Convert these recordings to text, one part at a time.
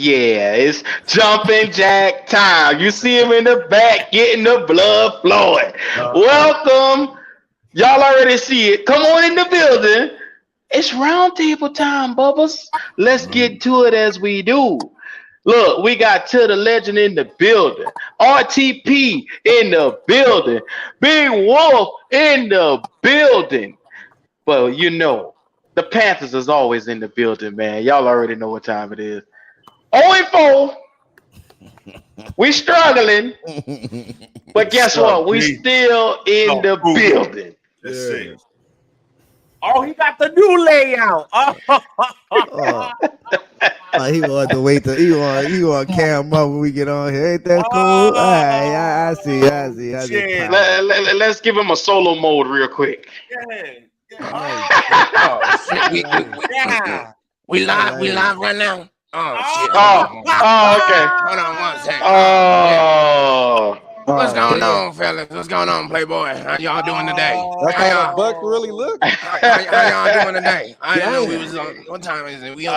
Yeah, it's jumping jack time. You see him in the back getting the blood flowing. Welcome. Y'all already see it. Come on in the building. It's roundtable time, Bubbles. Let's get to it as we do. Look, we got To the Legend in the building. RTP in the building. Big Wolf in the building. But the Panthers is always in the building, man. Y'all already know what time it is. 0-4. We struggling, but guess what? We still in the building. Let's see. Oh, he got the new layout. He want to wait till he want cam up when we get on here. Ain't that cool? All right, I see. Let's give him a solo mode real quick. We live right now. Oh shit. Okay. Hold on one second. What's going on, fellas? What's going on, Playboy? How y'all doing today? That's how the buck really look. How y'all doing today? I didn't know we was on. What time is it? We good.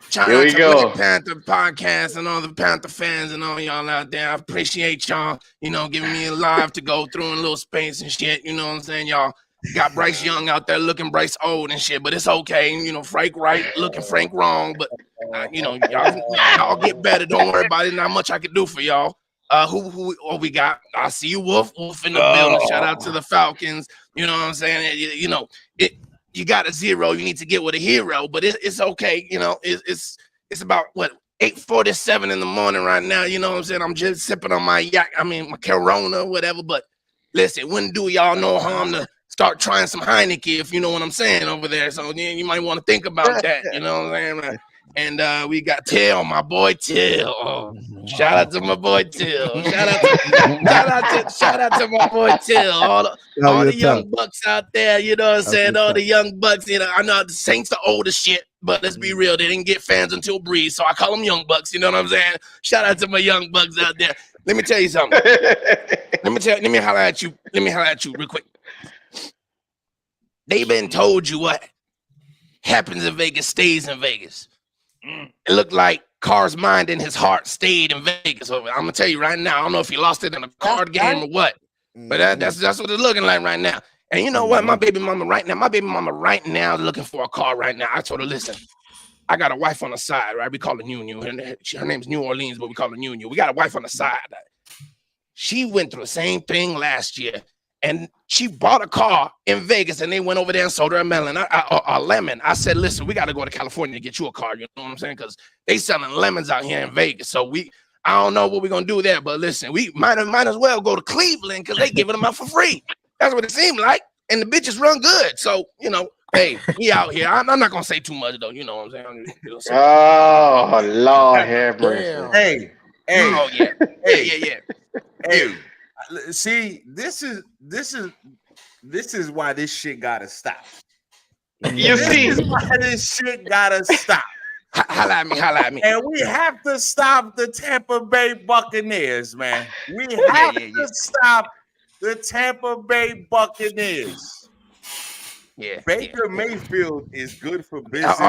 Shout out to Black Panther podcast and all the Panther fans and all y'all out there. I appreciate y'all, giving me a live to go through in a little space and shit. You know what I'm saying? Y'all got Bryce Young out there looking Bryce old and shit, but it's okay. Frank right looking Frank wrong, but y'all get better. Don't worry about it. Not much I can do for y'all. Who we got? I see you, Wolf in the building. Shout out to the Falcons. You know what I'm saying? You got a 0. You need to get with a hero, but it's okay. It's about 8:47 in the morning right now. You know what I'm saying? I'm just sipping on my my Corona, whatever. But listen, wouldn't do y'all no harm to start trying some Heineken, if you know what I'm saying over there. So you might want to think about that. You know what I'm saying? And we got Till, my boy Till. Oh, shout out to my boy Till. Shout out to my boy Till. All the young bucks out there, you know what I'm saying? All the young bucks, I know the Saints the oldest shit, but let's be real, they didn't get fans until Breeze, so I call them young bucks, you know what I'm saying? Shout out to my young bucks out there. Let me tell you something. Let me holler at you real quick. They been told you what happens in Vegas stays in Vegas. It looked like Carr's mind and his heart stayed in Vegas. So I'm gonna tell you right now. I don't know if he lost it in a card game or what, but that's what it's looking like right now. And you know what? My baby mama right now looking for a car right now. I told her, listen, I got a wife on the side, right? We call her New. Her name's New Orleans, but we call her New. We got a wife on the side. She went through the same thing last year. And she bought a car in Vegas, and they went over there and sold her a melon, a lemon. I said, listen, we got to go to California to get you a car. You know what I'm saying? Because they selling lemons out here in Vegas. So I don't know what we're going to do there. But listen, we might as well go to Cleveland because they giving them out for free. That's what it seemed like. And the bitches run good. So, hey, we out here. I'm not going to say too much, though. You know what I'm saying? Oh, Lord have mercy. Hey. Oh, yeah. Hey. See, this is why this shit gotta stop. You see, this is why this shit gotta stop. Holla at me. And we have to stop the Tampa Bay Buccaneers, man. We have to stop the Tampa Bay Buccaneers. Yeah. Baker Mayfield is good for business.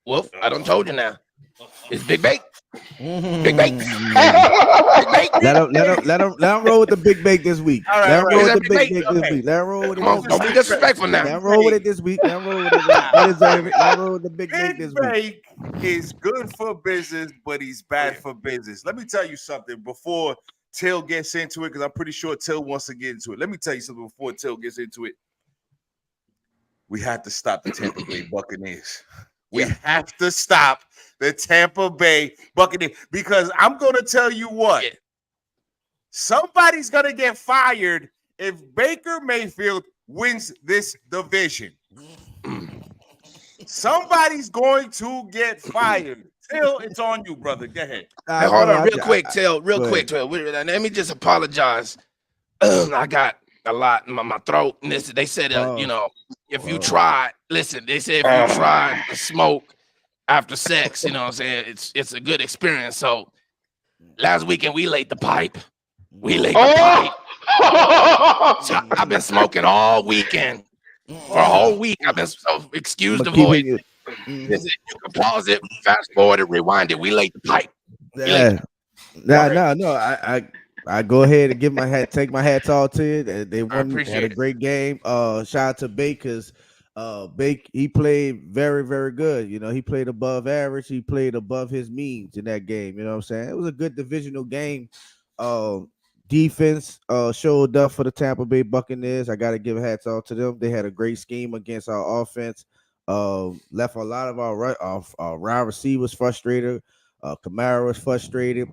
Wolf, I done told you now. It's Big Bake. Big Bake. Let him roll with the Big Bake this week. All right, let him roll with the Big Big Bake Bake this week. Let him roll with it. Come on, don't be disrespectful now. Let him roll with it this week. Let him roll with it. Let him roll with the Big Bake this week. Big Bake is good for business, but he's bad for business. Let me tell you something before Till gets into it, because I'm pretty sure Till wants to get into it. Let me tell you something before Till gets into it. We have to stop the Tampa Bay Buccaneers. We have to stop the Tampa Bay Buccaneers, because I'm going to tell you what. Yeah. Somebody's going to get fired if Baker Mayfield wins this division. Somebody's going to get fired. Till, it's on you, brother. Go ahead. Hold on real quick, Till. Let me just apologize. I got a lot in my throat. And they said, if you try, listen, they said if you try to smoke after sex, you know what I'm saying, it's a good experience. So last weekend we laid the pipe. So I've been smoking all weekend. For a whole week, I've been excuse the voice. You can pause it, fast forward it, rewind it. We laid the pipe. Yeah. No. I go ahead and take my hats off to you. They won. They had a great game. Shout out to Bake because Bake, he played very, very good. You know, he played above average. He played above his means in that game. You know what I'm saying? It was a good divisional game. Defense showed up for the Tampa Bay Buccaneers. I got to give hats off to them. They had a great scheme against our offense. Left a lot of our wide receivers frustrated. Kamara was frustrated.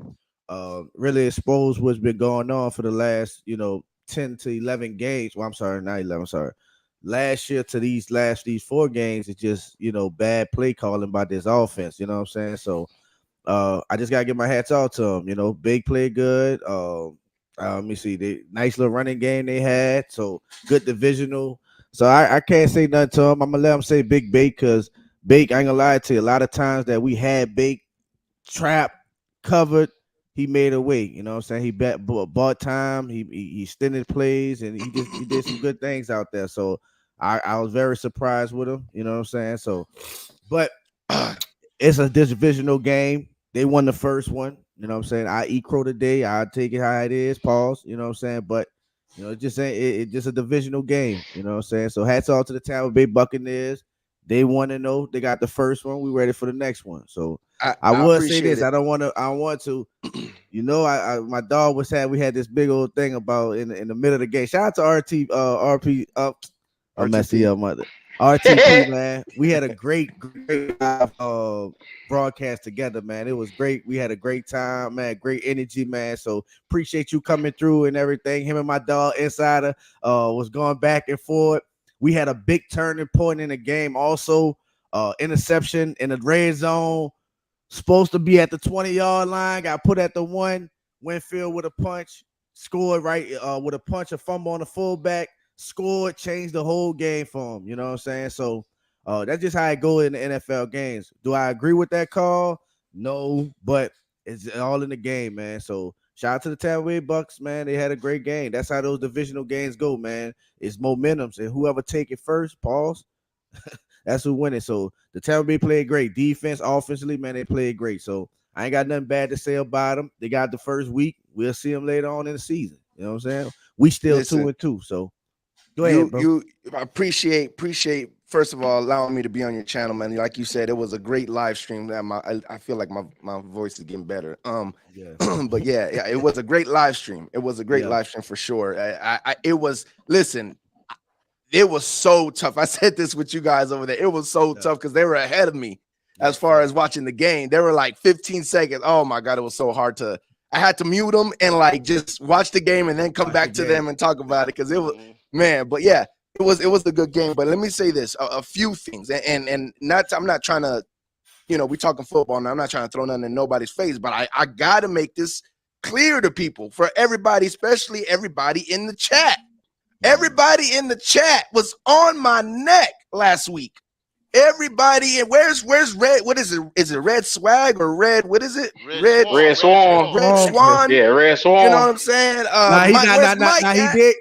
Really exposed what's been going on for the last, 10 to 11 games. Well, I'm sorry, not 11. Sorry. Last year to these 4 games, it's just, bad play calling by this offense. You know what I'm saying? So I just got to give my hats off to them. Big play good. Let me see. The nice little running game they had. So good divisional. So I can't say nothing to them. I'm going to let them say Big Bake because Bake, I ain't going to lie to you. A lot of times that we had Bake trap covered, he made a way. You know what I'm saying? He bought time. He extended plays, and he did some good things out there. So I was very surprised with him. You know what I'm saying? So, but it's a divisional game. They won the first one. You know what I'm saying? I eat crow today. I take it how it is. Pause. You know what I'm saying? But it's just a divisional game. You know what I'm saying? So hats off to the Tampa Bay Buccaneers. They 1-0. They got the first one. We ready for the next one. So I would say this. I don't want to. My dog we had this big old thing about in the middle of the game. Shout out to RP up. I'm messing up, mother. RTP, man. We had a great broadcast together, man. It was great. We had a great time, man. Great energy, man. So appreciate you coming through and everything. Him and my dog Insider was going back and forth. We had a big turning point in the game. Also, interception in the red zone. Supposed to be at the 20-yard line. Got put at the 1. Winfield with a punch. Scored right with a punch, a fumble on the fullback. Scored, changed the whole game for him. You know what I'm saying? So that's just how it goes in the NFL games. Do I agree with that call? No, but it's all in the game, man. So shout out to the Tampa Bay Bucks, man. They had a great game. That's how those divisional games go, man. It's momentums, and whoever take it first, pause. That's who win it. So the Tampa Bay played great. Defense, offensively, man, they played great. So I ain't got nothing bad to say about them. They got the first week. We'll see them later on in the season. You know what I'm saying? We still 2-2. So go ahead, bro. I appreciate first of all allowing me to be on your channel, man. Like you said, it was a great live stream. I feel like my voice is getting better. But yeah, it was a great live stream. It was a great live stream for sure. It was so tough. I said this with you guys over there. It was so tough because they were ahead of me as far as watching the game. They were like 15 seconds. Oh my God, it was so hard to. I had to mute them and like just watch the game and then come back to them and talk about it because it was man. But yeah, it was a good game. But let me say this: a few things, and not. I'm not trying to, we talking football now. I'm not trying to throw nothing in nobody's face, but I got to make this clear to people, for everybody, especially everybody in the chat. Everybody in the chat was on my neck last week. Everybody, and where's Red? What is it? Is it Red Swag or Red? What is it? Red Swan. Red Swan. Yeah, Red Swan. You know what I'm saying?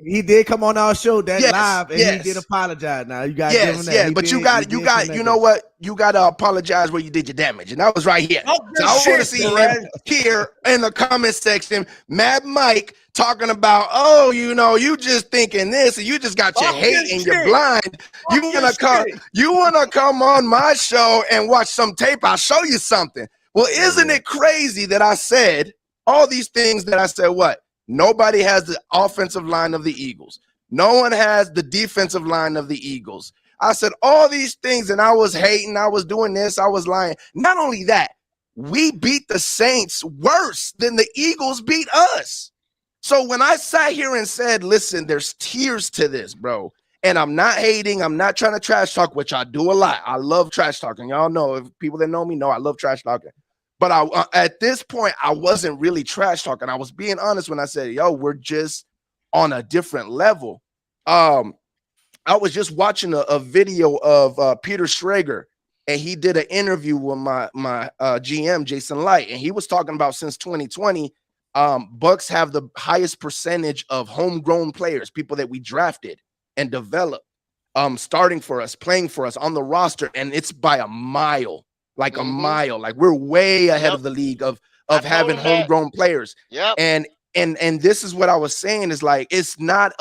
He did come on our show live, and he did apologize. Now you got to give him that. Yeah, but you got. You know what? You got to apologize where you did your damage, and that was right here. So I want to see him here in the comment section. Mad Mike talking about, you just thinking this, and you just got your hate and you're blind. You wanna come on my show and watch some tape? I'll show you something. Well, isn't it crazy that I said all these things that I said? What? Nobody has the offensive line of the Eagles. No one has the defensive line of the Eagles. I said all these things, and I was hating. I was doing this. I was lying. Not only that, we beat the Saints worse than the Eagles beat us. So when I sat here and said, listen, there's tears to this, bro. And I'm not hating. I'm not trying to trash talk, which I do a lot. I love trash talking. Y'all know, if people that know me know I love trash talking. But at this point, I wasn't really trash talking. I was being honest when I said, yo, we're just on a different level. I was just watching a video of Peter Schrager, and he did an interview with my GM, Jason Light, and he was talking about since 2020, Bucks have the highest percentage of homegrown players, people that we drafted and developed. starting for us, playing for us on the roster, and it's by a mile, like a mile. Like we're way ahead of the league of having homegrown players. Yep. And this is what I was saying is like, it's not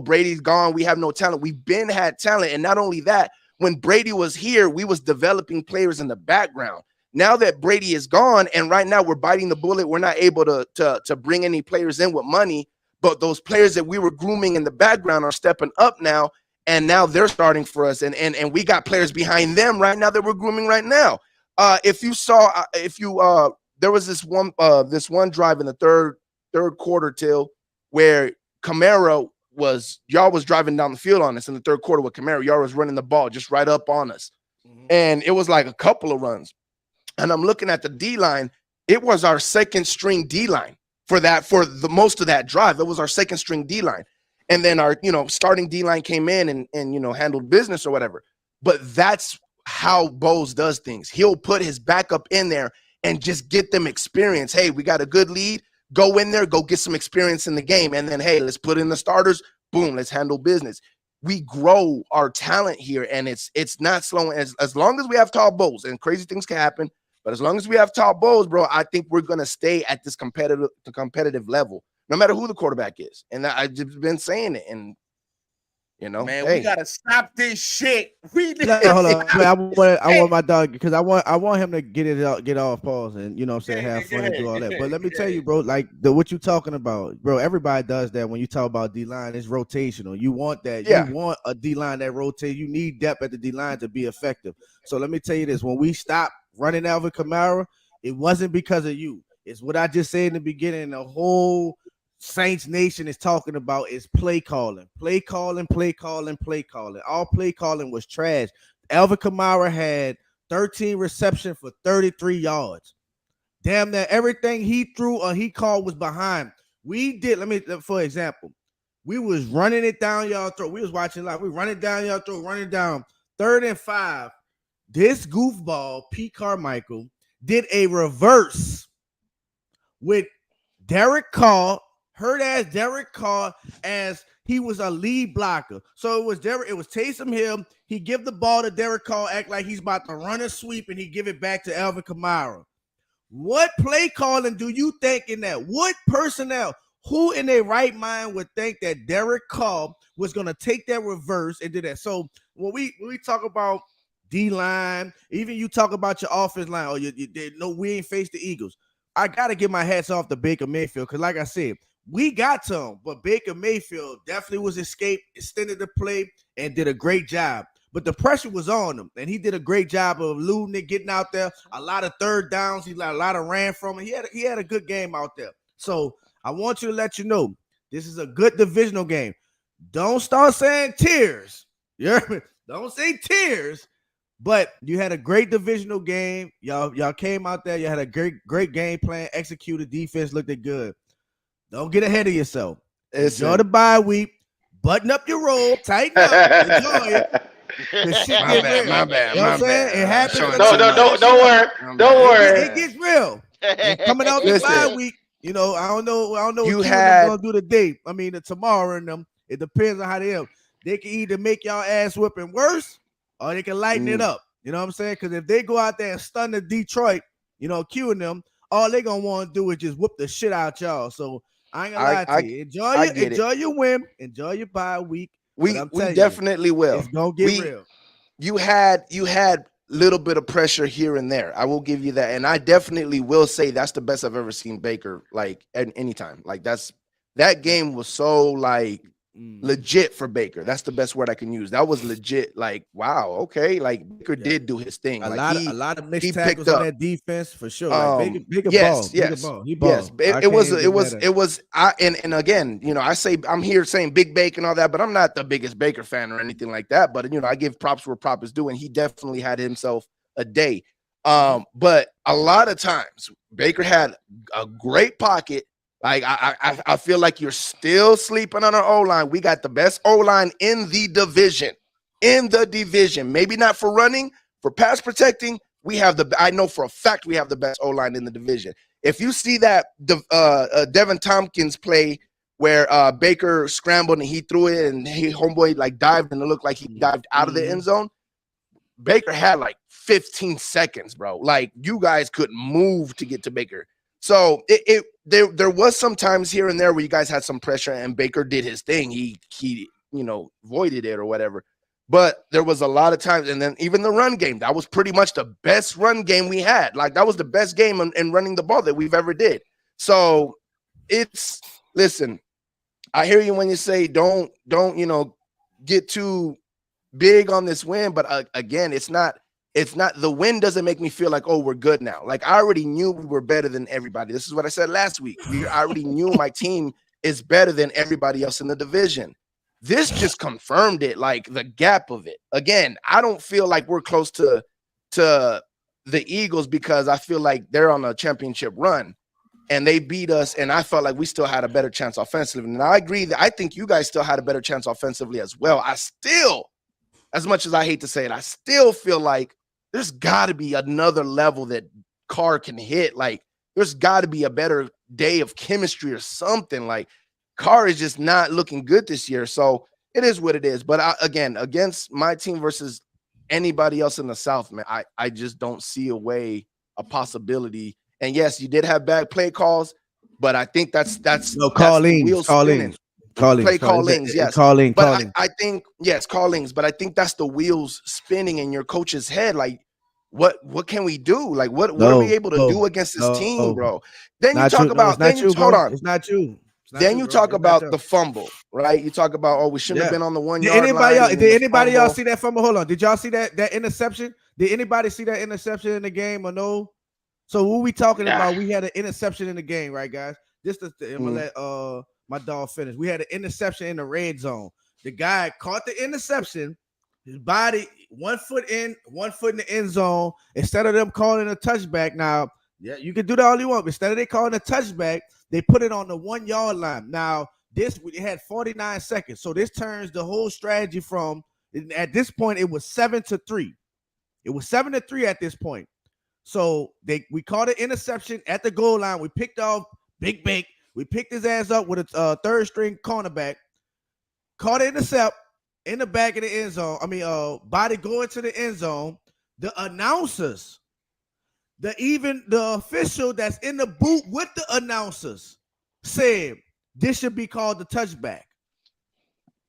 Brady's gone, we have no talent. We've had talent. And not only that, when Brady was here, we was developing players in the background. Now that Brady is gone, and right now we're biting the bullet, we're not able to bring any players in with money, but those players that we were grooming in the background are stepping up now, and now they're starting for us. And we got players behind them right now that we're grooming right now. If you saw, there was this one drive in the third quarter, Till, where Kamara y'all was driving down the field on us in the third quarter with Kamara. Y'all was running the ball just right up on us. And it was like a couple of runs. And I'm looking at the D-line. It was our second string D-line for the most of that drive. It was our second string D-line. And then our, starting D-line came in and handled business or whatever. But that's how Bowles does things. He'll put his backup in there and just get them experience. Hey, we got a good lead. Go in there, go get some experience in the game. And then, hey, let's put in the starters. Boom, let's handle business. We grow our talent here, and it's not slowing. As long as we have tall Bowles, and crazy things can happen, but as long as we have tall Bowles, bro, I think we're going to stay at this competitive level, no matter who the quarterback is. And I've just been saying it. And, man, hey. we got to stop this shit. Hold on. I want my dog, because I want him to get off pause and, have fun and do all that. But let me tell you, bro, like what you talking about, bro, everybody does that when you talk about D-line. It's rotational. You want that. Yeah. You want a D-line that rotates. You need depth at the D-line to be effective. So let me tell you this. When we stopped running Alvin Kamara, it wasn't because of you. It's what I just said in the beginning. The whole Saints Nation is talking about is play calling. All play calling was trash. Alvin Kamara had 13 receptions for 33 yards. Damn near everything he threw or he called was behind. For example, we was running it down y'all throat. We was watching live. We running down y'all throat, running down 3rd and 5. This goofball, Pete Carmichael, did a reverse with Derek Carr, hurt-ass Derek Carr, as he was a lead blocker. So it was Taysom Hill. He give the ball to Derek Carr, act like he's about to run a sweep, and he give it back to Alvin Kamara. What play calling do you think in that? What personnel? Who in their right mind would think that Derek Carr was going to take that reverse and do that? So when we talk about D-line, even you talk about your offense line, we ain't faced the Eagles. I got to give my hats off to Baker Mayfield, because like I said, we got to him, but Baker Mayfield definitely was extended the play, and did a great job. But the pressure was on him, and he did a great job of eluding it, getting out there. A lot of third downs. He a lot of ran from it. He had a good game out there. So I want you to let you know, this is a good divisional game. Don't start saying tears. You heard me? Don't say tears. But you had a great divisional game. Y'all came out there. You had a great game plan, executed, defense looked good. Don't get ahead of yourself. Enjoy the bye week. Button up your roll. Tighten up. Enjoy it. My bad. You know what I'm saying? It happens. Don't worry. It gets real. And coming out the bye week, I don't know what they're going to do today. I mean, tomorrow and them. It depends on how they are. They can either make y'all ass whipping worse, or they can lighten it up. You know what I'm saying? Because if they go out there and stun the Detroit, queuing them, all they going to want to do is just whoop the shit out y'all. So I ain't going to lie to you. Enjoy your win. Enjoy your bye week. We definitely will. It's going to get real. You had little bit of pressure here and there. I will give you that. And I definitely will say that's the best I've ever seen Baker, like, at any time. Like, that game was so, like, legit for Baker. That's the best word I can use. That was legit. Like, wow, okay. Like, Baker did do his thing. A lot of mixed tackles on that defense for sure. Like, Baker ball. He balled. It was. And again, I'm here saying Big Bake and all that, but I'm not the biggest Baker fan or anything like that. But I give props where props is due, and he definitely had himself a day. But a lot of times Baker had a great pocket. Like, I feel like you're still sleeping on our O-line. We got the best O-line in the division. Maybe not for running, for pass protecting. I know for a fact we have the best O-line in the division. If you see that Devin Tompkins play where Baker scrambled and he threw it and homeboy like dived and it looked like he dived out of the end zone. Baker had like 15 seconds, bro. Like you guys couldn't move to get to Baker. So there was some times here and there where you guys had some pressure and Baker did his thing. He voided it or whatever. But there was a lot of times, and then even the run game, that was pretty much the best run game we had. Like that was the best game in running the ball that we've ever did. So listen, I hear you when you say don't get too big on this win, but again, it's not the win doesn't make me feel like, oh, we're good now. Like I already knew we were better than everybody. This is what I said last week. I already knew my team is better than everybody else in the division. This just confirmed it, like the gap of it. Again, I don't feel like we're close to the Eagles because I feel like they're on a championship run and they beat us, and I felt like we still had a better chance offensively. And I agree that I think you guys still had a better chance offensively as well. I still, as much as I hate to say it, I still feel like there's got to be another level that Carr can hit. Like there's got to be a better day of chemistry or something. Like Carr is just not looking good this year. So it is what it is. But again, against my team versus anybody else in the South, man, I just don't see a possibility. And yes, you did have bad play calls, but I think that's callings, yes. Calling. I think yes, callings, but I think that's the wheels spinning in your coach's head. Like, what can we do? Like, what are we able to do against this team, bro? Then you talk about hold on, it's not you. Then you talk about the fumble, right? You talk about we shouldn't have been on the 1 yard line. Did anybody else see that fumble? Hold on, did y'all see that interception? Did anybody see that interception in the game or no? So what we talking about? We had an interception in the game, right, guys? I'm gonna let my dog finish. We had an interception in the red zone. The guy caught the interception. His body 1 foot in, 1 foot in the end zone. Instead of them calling a touchback, now you can do that all you want. But instead of they calling a touchback, they put it on the 1 yard line. Now it had 49 seconds, so this turns the whole strategy from at this point it was 7-3. It was 7-3 at this point. So we caught an interception at the goal line. We picked off Big Bake. We picked his ass up with a third string cornerback. Caught an intercept in the back of the end zone. Body going to the end zone. The announcers, the official that's in the booth with the announcers said this should be called the touchback.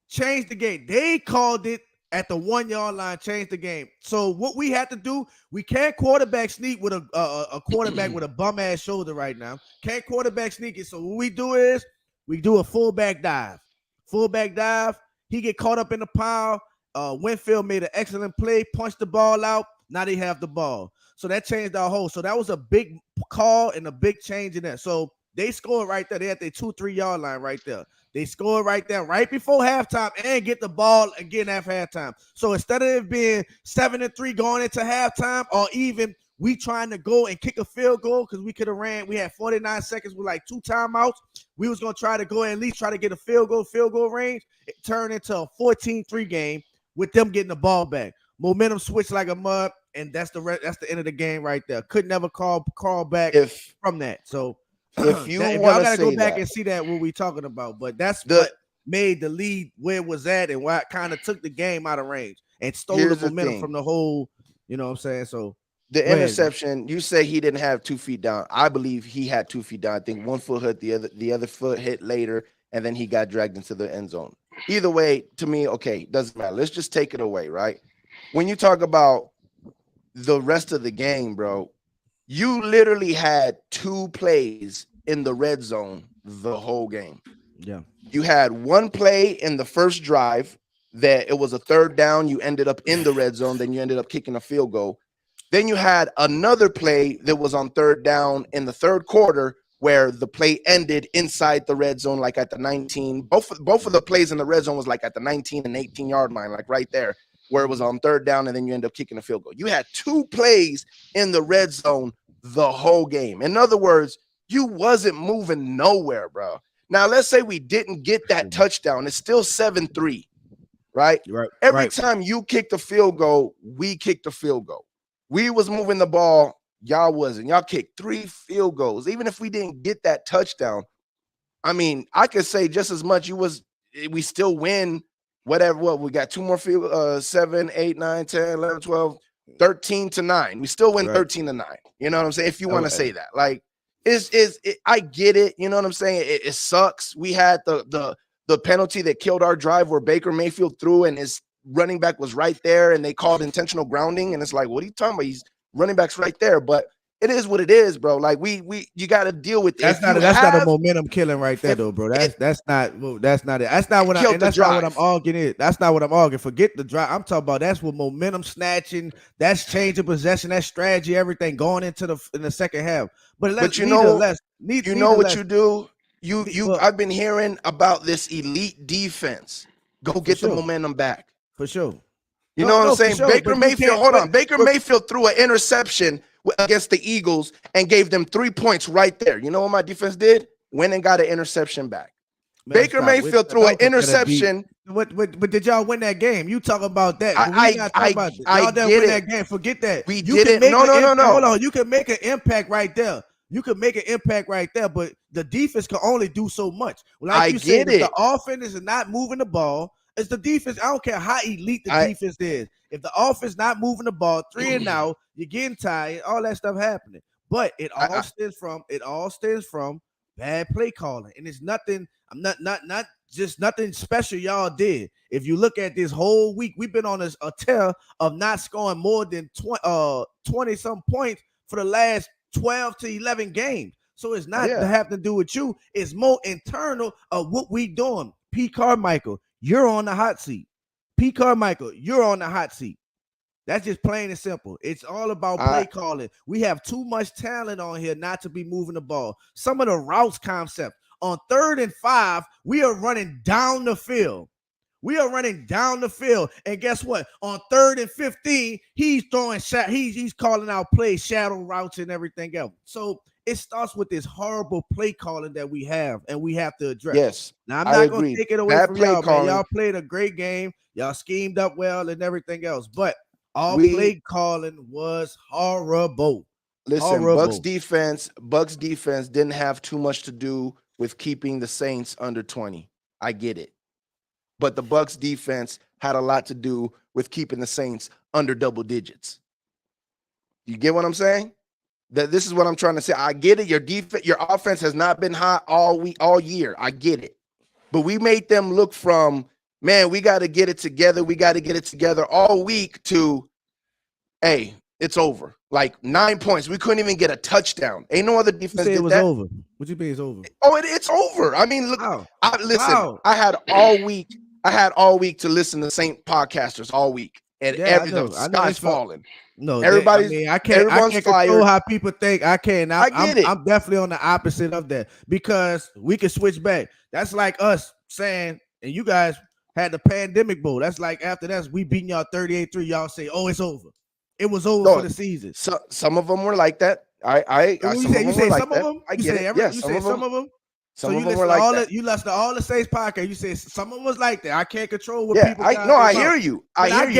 Change the game. They called it at the 1 yard line, change the game. So what we have to do, we can't quarterback sneak with a quarterback with a bum ass shoulder right now. Can't quarterback sneak it. So what we do is we do a fullback dive. Fullback dive. He get caught up in the pile. Winfield made an excellent play, punched the ball out. Now they have the ball. So that changed our whole. So that was a big call and a big change in that. So they scored right there. They had their 2-3 yard line right there. They scored right there, right before halftime, and get the ball again after halftime. So instead of it being 7-3 going into halftime, or even we trying to go and kick a field goal because we could have ran. We had 49 seconds with like 2 timeouts. We was gonna try to go and at least try to get a field goal range. It turned into a 14-3 game with them getting the ball back. Momentum switched like a mud, and that's the end of the game right there. Could never call back from that. So. If you y'all gotta go back and see that what we talking about, but that's what made the lead where it was at and what kind of took the game out of range and stole the momentum from the whole, you know what I'm saying? So the interception, you say he didn't have 2 feet down. I believe he had 2 feet down. I think 1 foot hit, the other foot hit later, and then he got dragged into the end zone. Either way, to me, okay, doesn't matter. Let's just take it away, right? When you talk about the rest of the game, bro, you literally had 2 plays in the red zone the whole game. Yeah. You had 1 play in the first drive that it was a 3rd down. You ended up in the red zone. Then you ended up kicking a field goal. Then you had another play that was on 3rd down in the 3rd quarter where the play ended inside the red zone, like at the 19. Both of the plays in the red zone was like at the 19 and 18 yard line, like right there, where it was on 3rd down, and then you end up kicking a field goal. You had 2 plays in the red zone the whole game. In other words, you wasn't moving nowhere, bro. Now, let's say we didn't get that touchdown. It's still 7-3, right? Every time you kicked a field goal, we kicked a field goal. We was moving the ball. Y'all wasn't. Y'all kicked 3 field goals. Even if we didn't get that touchdown, I mean, I could say just as much. We still win. Whatever. What we got? 2 more field. 7, 8, 9, 10, 11, 12, 13-9. We still win 13-9. You know what I'm saying? If you want to say that, like, I get it. You know what I'm saying? It sucks. We had the penalty that killed our drive where Baker Mayfield threw and his running back was right there, and they called intentional grounding. And it's like, what are you talking about? He's running back's right there, but. It is what it is, bro. Like you got to deal with it. That's not a momentum killing right there, though, bro. That's not it. That's not what I'm arguing. That's not what I'm arguing. Forget the drive. I'm talking about that's what momentum snatching. That's change of possession. That's strategy. Everything going into the second half. But you know what you do. I've been hearing about this elite defense. Go get the momentum back for sure. You know what I'm saying? Sure, Baker Mayfield. Hold on. Baker Mayfield threw an interception against the Eagles and gave them 3 points right there. You know what my defense did? Went and got an interception back. Baker Mayfield threw an interception. But did y'all win that game? You talk about that. I didn't win that game. Forget that. We didn't. No. Hold on. You can make an impact right there. But the defense can only do so much. Like you said, if the offense is not moving the ball, it's the defense. I don't care how elite the defense is. If the offense not moving the ball, 3 and out, you're getting tired, all that stuff happening. But it all stems from bad play calling. And it's nothing, not just nothing special y'all did. If you look at this whole week, we've been on a tear of not scoring more than 20 some points for the last 12 to 11 games. So it's not to have to do with you. It's more internal of what we doing. P. Carmichael, you're on the hot seat. P. Carmichael, you're on the hot seat. That's just plain and simple. It's all about play calling. We have too much talent on here not to be moving the ball. Some of the routes concept. On 3rd and 5, we are running down the field. And guess what? On 3rd and 15, he's throwing he's calling out plays, shadow routes, and everything else. So it starts with this horrible play calling that we have, and we have to address. Yes. Now I'm not going to take it away from y'all, man. Y'all played a great game. Y'all schemed up well and everything else, but play calling was horrible. Listen, Bucs defense didn't have too much to do with keeping the Saints under 20. I get it. But the Bucs defense had a lot to do with keeping the Saints under double digits. You get what I'm saying? This is what I'm trying to say. I get it. Your offense has not been hot all year. I get it. But we made them look from, man, we got to get it together. We got to get it together all week to, hey, it's over. Like 9 points. We couldn't even get a touchdown. Ain't no other defense did that. Over. What you mean it's over? Oh, it's over. I mean, look, I had all week to listen to Saint podcasters all week. And everything, sky's falling. No, everybody's. I can't control how people think. I can't. I get it. I'm definitely on the opposite of that because we can switch back. That's like us saying, and you guys had the pandemic bowl. That's like after that, we beating y'all 38-3. Y'all say, oh, it's over. It was over for the season. So some of them were like that. You say some of them. I get it. Yes, some of them. Some of them were like that. You listened to all the Saints podcast. You said someone was like that. I can't control what people. I hear you. I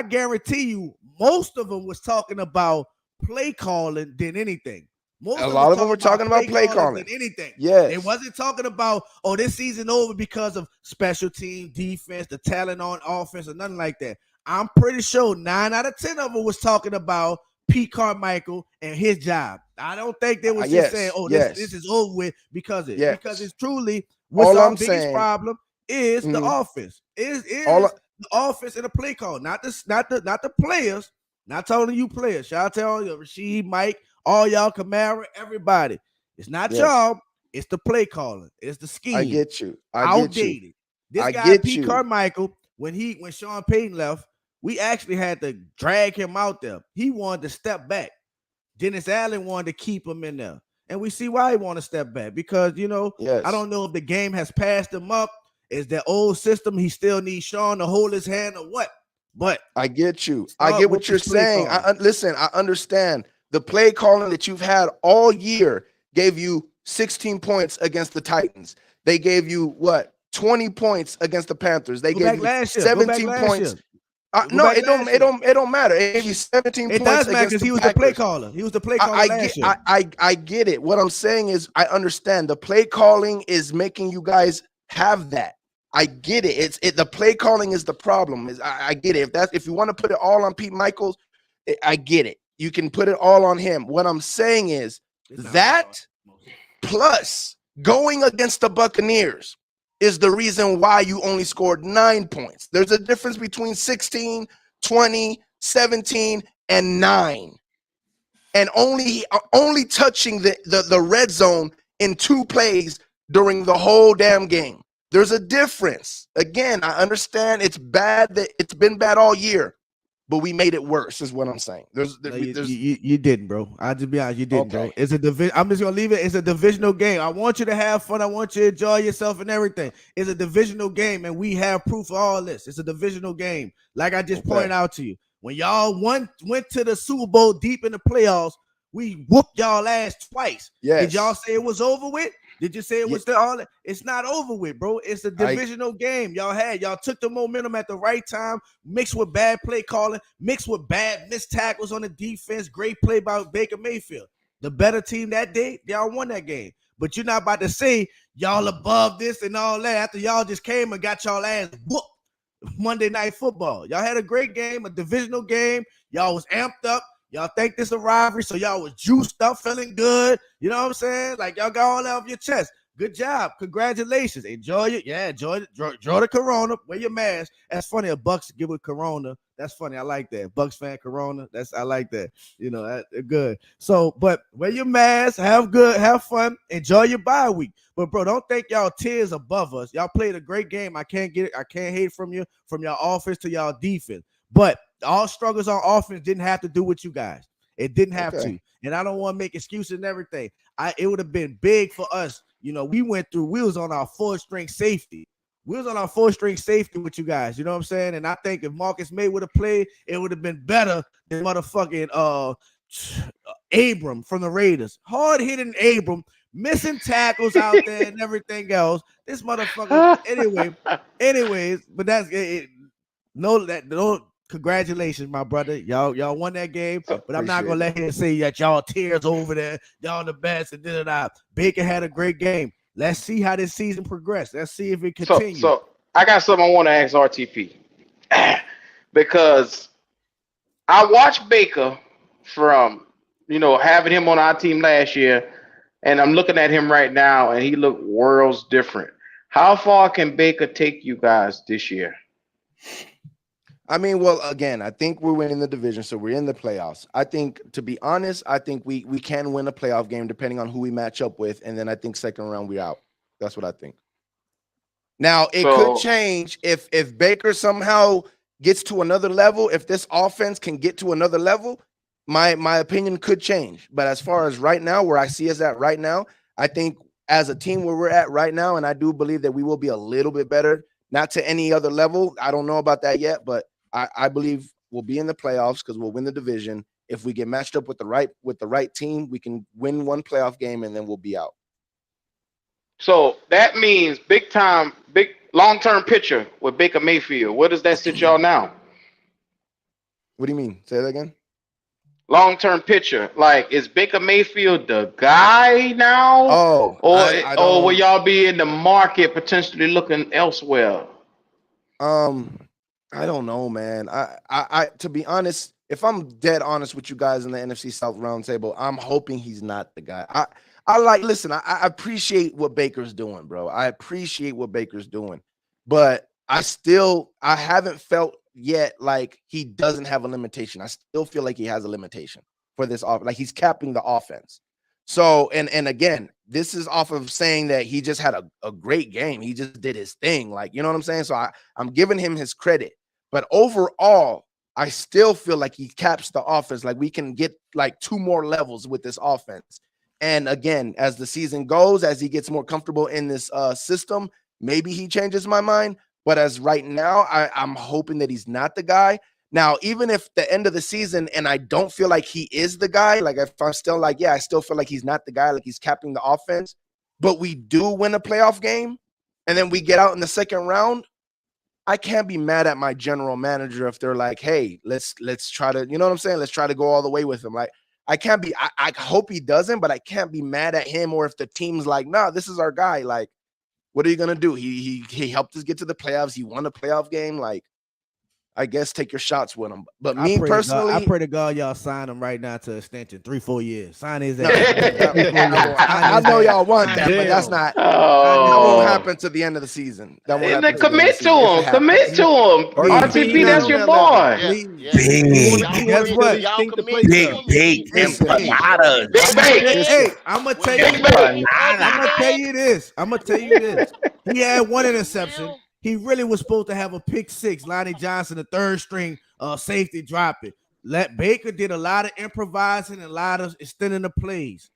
guarantee you, most of them was talking about play calling than anything. A lot of them were talking about play calling than anything. Yeah, it wasn't talking about this season over because of special team, defense, the talent on offense, or nothing like that. I'm pretty sure 9 out of 10 of them was talking about Pete Carmichael and his job. I don't think they was just saying, this is over with because it's truly what's our biggest problem is the offense. Is the offense and the play call, not the players. Not telling you players. Shout out to all you, Rasheed, Mike, all y'all, Kamara, everybody. It's not y'all. It's the play calling. It's the scheme. I get you. Outdated. This guy Pete Carmichael, when Sean Payton left, we actually had to drag him out there. He wanted to step back. Dennis Allen wanted to keep him in there. And we see why he wanted to step back. Because, I don't know if the game has passed him up. Is that old system? He still needs Sean to hold his hand or what? But I get you. I get what you're saying. Listen, I understand. The play calling that you've had all year gave you 16 points against the Titans. They gave you, 20 points against the Panthers. They gave you 17 points. No, it don't matter. It gave you 17 points. It does matter because he was the play caller. He was the play caller last year. I get it. What I'm saying is I understand the play calling is making you guys have that. I get it. The play calling is the problem. I get it. If you want to put it all on Pete Michaels, I get it. You can put it all on him. What I'm saying is that plus going against the Buccaneers is the reason why you only scored 9 points. There's a difference between 16, 20, 17, and 9. And only touching the red zone in 2 plays during the whole damn game. There's a difference. Again, I understand it's bad that it's been bad all year, but we made it worse, is what I'm saying. You didn't, bro. I'll just be honest, you didn't, bro. It's a division. I'm just gonna leave it. It's a divisional game. I want you to have fun. I want you to enjoy yourself and everything. It's a divisional game, and we have proof of all this. It's a divisional game. Like I just pointed out to you. When y'all went to the Super Bowl deep in the playoffs, we whooped y'all ass twice. Yes. Did y'all say it was over with? Did you say it was it's not over with, bro. It's a divisional game. Y'all took the momentum at the right time, mixed with bad play calling, mixed with bad missed tackles on the defense. Great play by Baker Mayfield. The better team that day, y'all won that game. But you're not about to say y'all above this and all that after y'all just came and got y'all ass whooped Monday Night Football. Y'all had a great game, a divisional game. Y'all was amped up. Y'all think this a rivalry, so y'all was juiced up, feeling good. You know what I'm saying? Like y'all got all that off your chest. Good job. Congratulations. Enjoy it. Yeah, enjoy the Corona. Wear your mask. That's funny. A Bucks give it Corona. That's funny. I like that. Bucks fan Corona. I like that. You know, good. So, but wear your mask. Have fun. Enjoy your bye week. But bro, don't think y'all tears above us. Y'all played a great game. I can't hate from you, from your offense to y'all defense. But all struggles on offense didn't have to do with you guys. It didn't have to. And I don't want to make excuses and everything. It would have been big for us. You know, we was on our 4th-string safety. We was on our 4th-string safety with you guys. You know what I'm saying? And I think if Marcus May would have played, it would have been better than motherfucking Abram from the Raiders. Hard-hitting Abram, missing tackles out there and everything else. This motherfucker. Anyways, but that's it. Congratulations, my brother. Y'all won that game, but I'm not gonna let him say that y'all tears over there. Y'all the best and da. Baker had a great game. Let's see how this season progresses. Let's see if it continues. So I got something I want to ask RTP because I watched Baker from having him on our team last year, and I'm looking at him right now, and he looked worlds different. How far can Baker take you guys this year? I mean, well, again, I think we're winning the division, so we're in the playoffs. I think, to be honest, I think we can win a playoff game depending on who we match up with, and then I think second round we're out. That's what I think. Now, it could change if Baker somehow gets to another level. If this offense can get to another level, my opinion could change. But as far as right now, where I see us at right now, I think as a team where we're at right now, and I do believe that we will be a little bit better, not to any other level. I don't know about that yet, but I believe we'll be in the playoffs because we'll win the division. If we get matched up with the right team, we can win one playoff game and then we'll be out. So that means big long-term picture with Baker Mayfield. Where does that sit y'all now? What do you mean? Say that again. Long-term picture. Like, is Baker Mayfield the guy now? Or will y'all be in the market potentially looking elsewhere? I don't know, man. I to be honest, if I'm dead honest with you guys in the NFC South Roundtable, I'm hoping he's not the guy. I appreciate what Baker's doing, bro. I appreciate what Baker's doing, but I haven't felt yet like he doesn't have a limitation. I still feel like he has a limitation for this offense. Like he's capping the offense. So, and again, this is off of saying that he just had a great game. He just did his thing. Like, you know what I'm saying? So I'm giving him his credit. But overall, I still feel like he caps the offense. Like we can get like 2 more levels with this offense. And again, as the season goes, as he gets more comfortable in this system, maybe he changes my mind. But as right now, I'm hoping that he's not the guy. Now, even if the end of the season and I don't feel like he is the guy, like if I'm still like, I still feel like he's not the guy, like he's capping the offense, but we do win a playoff game and then we get out in the second round, I can't be mad at my general manager if they're like, hey, let's try to, you know what I'm saying? Let's try to go all the way with him. Like, I can't be, I hope he doesn't, but I can't be mad at him. Or if the team's like, nah, this is our guy. Like, what are you gonna do? He helped us get to the playoffs. He won a playoff game. Like, I guess take your shots with him. But me personally, I pray to God y'all sign him right now to extension 3-4 years. Sign his ass. I know y'all want that, but that's not. That won't happen to the end of the season. That won't happen. Commit to him. Commit to him. RTP, that's your boy. Guess what? Big empanadas. Hey, I'm gonna tell you this. He had one interception. He really was supposed to have a pick six. Lonnie Johnson, the third string safety, dropped it. Baker did a lot of improvising and a lot of extending the plays.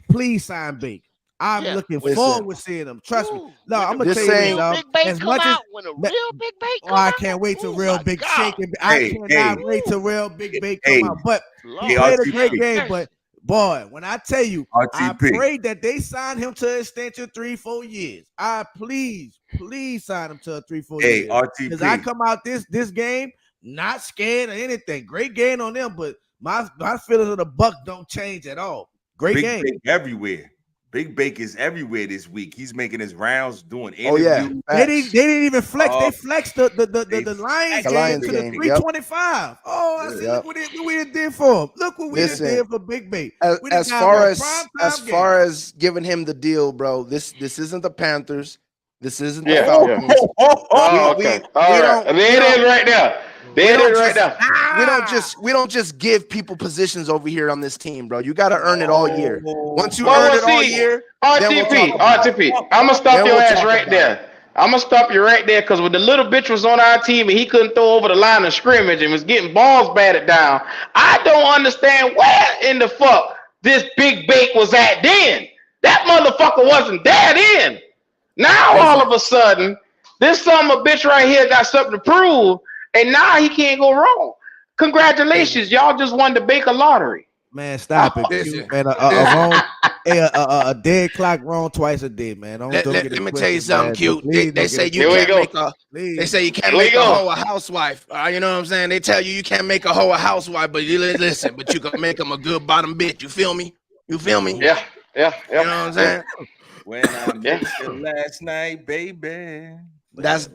Please sign Baker. I'm looking forward to seeing him. Trust me. No, I'm gonna tell you this, dog. As much as when a real Big Baker, I can't wait to real Big Shake. I cannot wait to real Big Baker come out. But he played a great game. But boy, when I tell you, I pray that they sign him to extension 3-4 years. I please sign him to a 3-4 years. Because I come out this game not scared of anything. Great game on them, but my feelings of the Buck don't change at all. Great game everywhere. Big Baker's everywhere this week. He's making his rounds, doing interviews. They didn't even flex. They flexed the Lions game to the 325. Yep. I see. Look what we did for him. Look what we did for Big Bait. As far as giving him the deal, bro. This isn't the Panthers. This isn't the Falcons. Okay. There it is right now. We don't just give people positions over here on this team, bro. You got to earn it all year. Once you earn it all year, RTP, I'm gonna stop your ass right there. I'm gonna stop you right there because when the little bitch was on our team and he couldn't throw over the line of scrimmage and was getting balls batted down, I don't understand where in the fuck this Big Bake was at then. That motherfucker wasn't there then. Now all of a sudden, this son of a bitch right here got something to prove. And now he can't go wrong. Congratulations, y'all just won the Baker lottery. Man, stop it, man. A dead clock wrong twice a day, man. Let me tell you something, cute. They say you can't make a hoe a housewife. You know what I'm saying? They tell you can't make a hoe a housewife, but you listen, but you can make them a good bottom bitch. You feel me? Yeah. You know what I'm saying? When I met you last night, baby. That's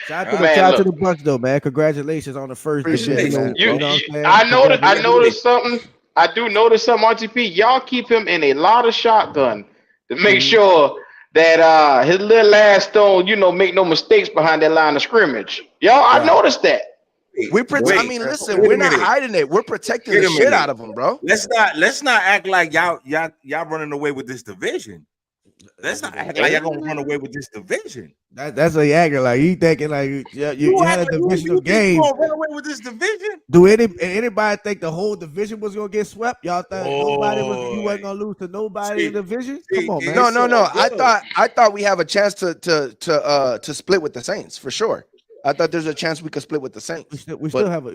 Shout out to the Bucks though, man. Congratulations on the first. I noticed something. I do notice something, RTP. Y'all keep him in a lot of shotgun to make sure that his little ass don't, make no mistakes behind that line of scrimmage. I noticed that. Listen, we're not hiding it. We're protecting the shit out of him, bro. Let's not act like y'all running away with this division. Let's not act like y'all gonna run away with this division. That's what you acting like. You thinking like you had a divisional game. You run away with this division? Do anybody think the whole division was gonna get swept? Y'all thought you wasn't gonna lose to nobody in the division? Come on, man. No. I thought we have a chance to split with the Saints for sure. I thought there's a chance we could split with the Saints. You still have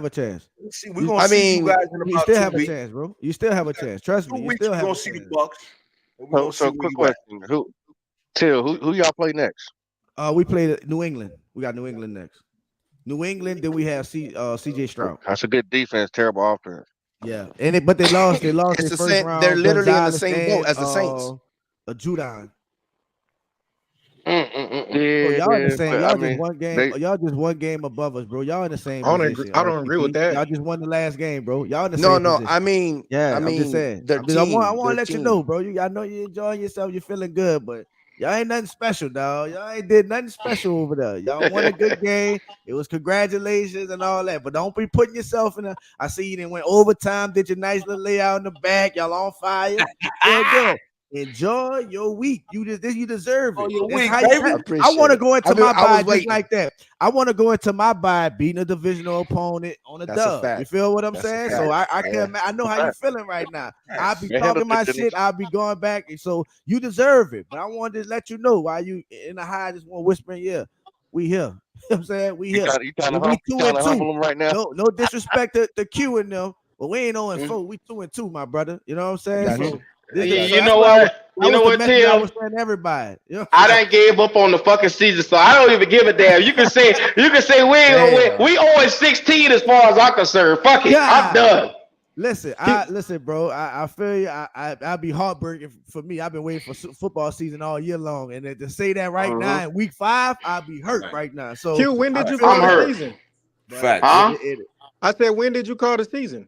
a chance. We're gonna see you guys in about you still have a chance, bro. You still have a chance. Trust me. We're gonna see the Bucks. So quick question: Who y'all play next? We play New England. We got New England next. New England. Then we have CJ Stroud. That's a good defense. Terrible offense. Yeah, but they lost. They lost their first round. They're literally in the same boat as the Saints. Judon. Y'all in the same. Y'all just one game. Y'all just one game above us, bro. Y'all in the same. I don't agree with that. Y'all just won the last game, bro. Y'all in the same. No. I mean, I'm just saying. I want to let you know, bro. I know you're enjoying yourself. You're feeling good, but y'all ain't nothing special, dog. Y'all ain't did nothing special over there. Y'all won a good game. It was congratulations and all that, but don't be putting yourself in a. I see you didn't win overtime. Did your nice little layout in the back. Y'all on fire. Good. Enjoy your week. You deserve it. I want to go into my bye just like that. I want to go into my bye beating a divisional opponent on a dub. You feel what I'm saying? So I can't. I know how you feeling right now. I'll be talking my shit. I'll be going back. And so you deserve it. But I wanted to let you know why you in the high just want whispering. Yeah, we here. You know what I'm saying? We here. You trying to humble them right now? No disrespect to Q and them, but we ain't 0-4. We 2-2, my brother. You know what I'm saying? You know what? You know what, Tim? I was saying everybody. I done gave up on the fucking season, so I don't even give a damn. You can say we ain't gonna win. We 0-16 as far as I'm concerned. Fuck it, I'm done. Listen, bro. I feel you. I'd be heartbreaking for me. I've been waiting for football season all year long, and to say that right now in week 5, I'd be hurt right now. So, Q, when did you call the season? Facts. Huh? I said, when did you call the season?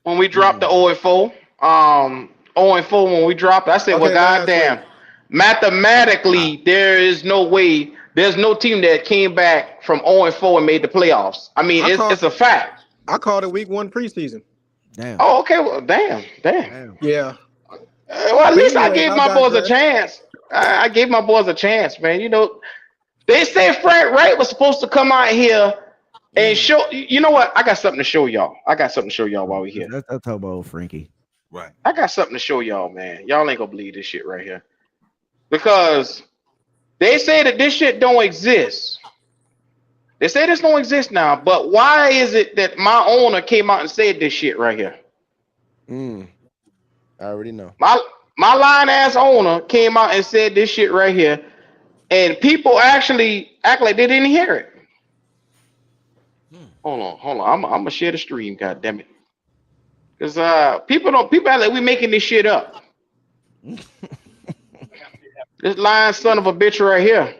When we dropped the 0-4, 0-4 when we dropped, I said, okay, well, goddamn, mathematically, there is no way. There's no team that came back from 0-4 and made the playoffs. I mean, it's a fact. I called it week 1 preseason. Damn. Oh, okay. Well, damn. Yeah. Well, at least I gave my boys a chance. I gave my boys a chance, man. You know, they said Frank Wright was supposed to come out here and show. You know what? I got something to show y'all. While we're here. Let's talk about old Frankie. Right. I got something to show y'all, man. Y'all ain't gonna believe this shit right here. Because they say that this shit don't exist. They say this don't exist now, but why is it that my owner came out and said this shit right here? I already know. My lying ass owner came out and said this shit right here, and people actually act like they didn't hear it. Hold on. I'm gonna share the stream, god damn it. Because people act like we making this shit up. This lying son of a bitch right here.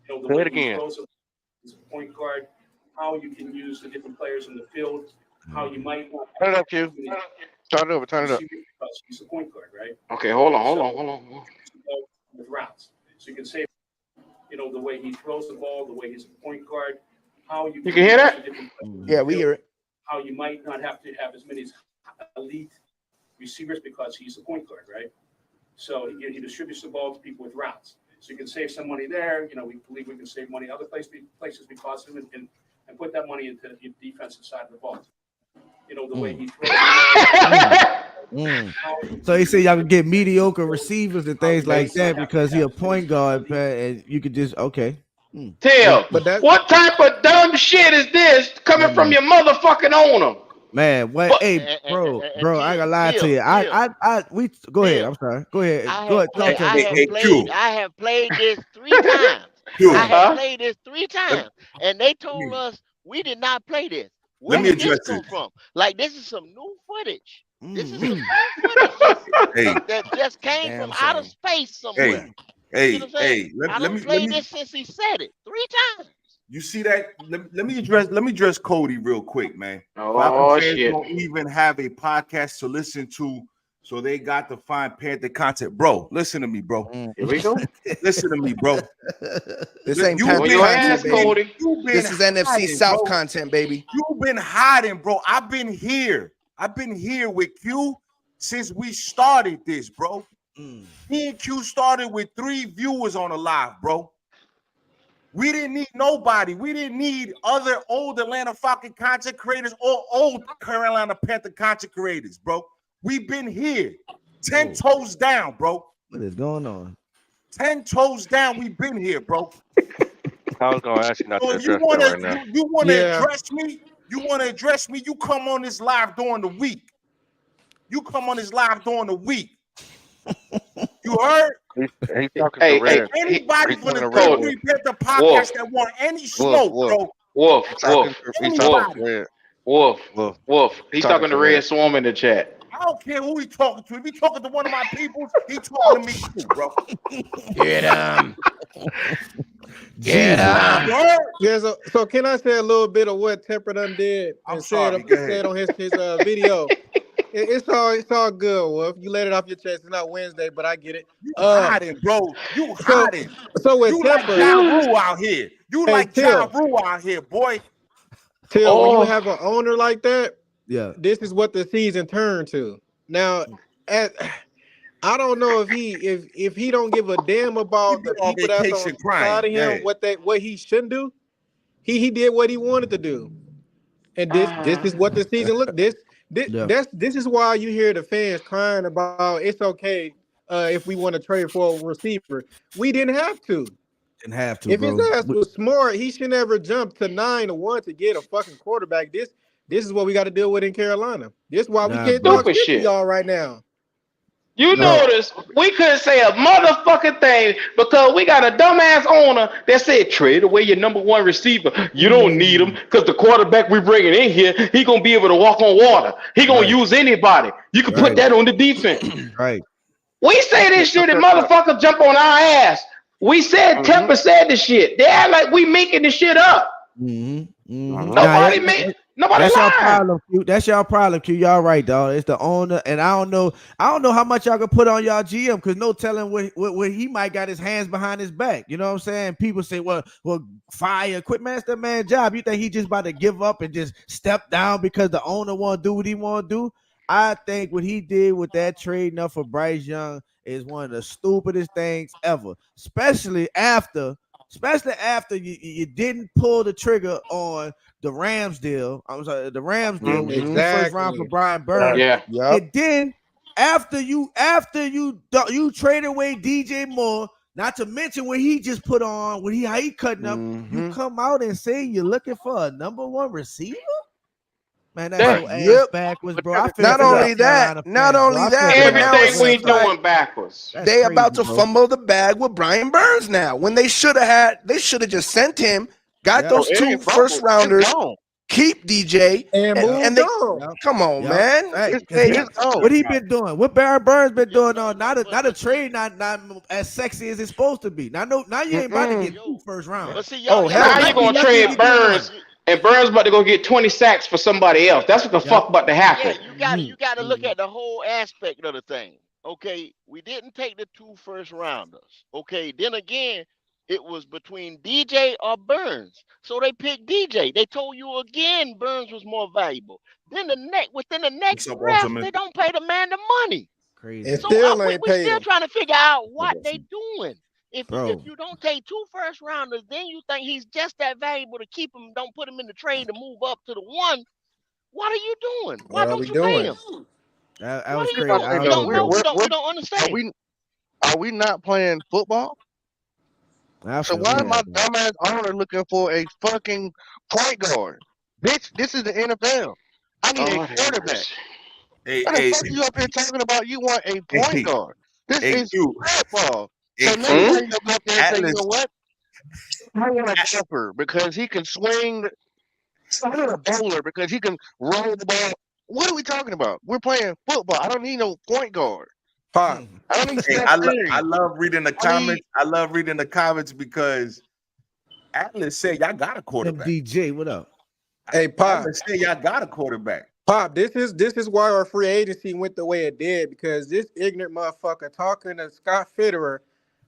Say it again. Point guard, how you can use the different players in the field, how you might want. Turn it up, Q. Turn it up. He's a point guard, right? Okay, hold on. With routes, so you can say, the way he throws the ball, the way he's a point guard, how you can hear that? Yeah, we hear it. How you might not have to have as many elite receivers because he's a point guard, right? So he distributes the ball to people with routes. So you can save some money there. We believe we can save money other places because of him and put that money into the defensive side of the ball. The way he throws. So he said y'all can get mediocre receivers and things like that because he a point guard, and you could just Tell, what type of dumb shit is this coming from your motherfucking owner? Man, what? Hey, bro, I ain't gonna lie to you. We go ahead. I'm sorry. Go ahead. I have played this 3 times. I have played this 3 times, and they told us we did not play this. Where did this come from? Like, this is some new footage. This is some new footage that just came from outer space somewhere. Hey, let me play this since he said it 3 times. You see that? Let me address Cody real quick, man. Oh shit! Don't even have a podcast to listen to, so they got to find Panther content, bro. Listen to me, bro. Here we go. Listen to me, bro. This ain't Panther content, baby. This is NFC South content, baby. You've been hiding, bro. I've been here with Q since we started this, bro. Me and Q started with 3 viewers on the live, bro. We didn't need nobody. We didn't need other old Atlanta Falcon content creators or old Carolina Panther content creators, bro. We've been here. 10 toes down, bro. What is going on? 10 toes down. We've been here, bro. I was gonna ask you not to address that right now. You want to address me? You come on this live during the week. You heard? He's talking to Red. Anybody from the Three Panther podcast that want any smoke, bro? Wolf. He's talking to Red Swarm in the chat. I don't care who he talking to. If he talking to one of my people, he talking to me too, bro. Get him. Yeah. So can I say a little bit of what Temper done did and said on his video? It's all good, Wolf. You let it off your chest. It's not Wednesday, but I get it. You hiding, bro. You hiding. So with you Temper, like Ja Rule out here. You like Ja Rule out here, boy. Till when you have an owner like that, this is what the season turned to. Now, I don't know if he don't give a damn about the people that's on the side of him, what he shouldn't do. He did what he wanted to do, and this is what the season looked. This is why you hear the fans crying about it's okay if we want to trade for a receiver. We didn't have to. If his ass was smart, he should never jump to 9-1 to get a fucking quarterback. This is what we got to deal with in Carolina. This is why we can't talk shit to y'all right now. You notice we couldn't say a motherfucking thing because we got a dumbass owner that said trade away your number one receiver. You don't need him because the quarterback we bringing in here, he gonna be able to walk on water. He gonna use anybody. You can put that on the defense. Right. We say this shit and motherfuckers jump on our ass. We said Temper said the shit. They act like we making the shit up. Nobody made. Nobody. That's your problem, Q. That's your problem, Q. Y'all right, dog. It's the owner, and I don't know how much y'all can put on y'all GM because no telling what he might got his hands behind his back. You know what I'm saying? People say, well, fire, quit, man. That's the man's job. You think he just about to give up and just step down because the owner want to do what he want to do? I think what he did with that trade up for Bryce Young is one of the stupidest things ever, especially after you didn't pull the trigger on the Rams deal. I'm sorry, the Rams deal with the first round for Brian Burns. And then after you traded away DJ Moore, not to mention what he just put on, how he cutting up, you come out and say you're looking for a number one receiver? Man, that's your ass backwards, bro. Not only that, everything we doing backwards. They about to fumble the bag with Brian Burns now. When they should have just sent him, got those two first rounders, keep DJ, and they come on, man. What he been doing? What Brian Burns been doing on not a trade, not as sexy as it's supposed to be. Now you ain't about to get two first round. Now you gonna trade Burns. And Burns about to go get 20 sacks for somebody else. That's what the fuck about to happen. Yeah, you gotta look at the whole aspect of the thing. Okay, we didn't take the 2 first rounders. Okay, then again, it was between DJ or Burns. So they picked DJ. They told you again Burns was more valuable. Then within the next draft, they don't pay the man the money. Crazy. We're still trying to figure out what they doing. If you don't take 2 first rounders, then you think he's just that valuable to keep him. Don't put him in the trade to move up to the 1. What are you doing? Why don't you pay him? That was crazy. We don't understand. Are we not playing football? So why am I dumbass owner looking for a fucking point guard? Bitch, this is the NFL. I need a quarterback. What the fuck you up here talking about? You want a point guard? This is football. So now you go up there and say, you know what? I want a jumper because he can swing. I want a bowler because he can roll the ball. What are we talking about? We're playing football. I don't need no point guard. I love reading the comments. I love reading the comments because Atlas said y'all got a quarterback. DJ, what up? Hey, Pop. Atlas said y'all got a quarterback. Pop, this is why our free agency went the way it did, because this ignorant motherfucker talking to Scott Fitterer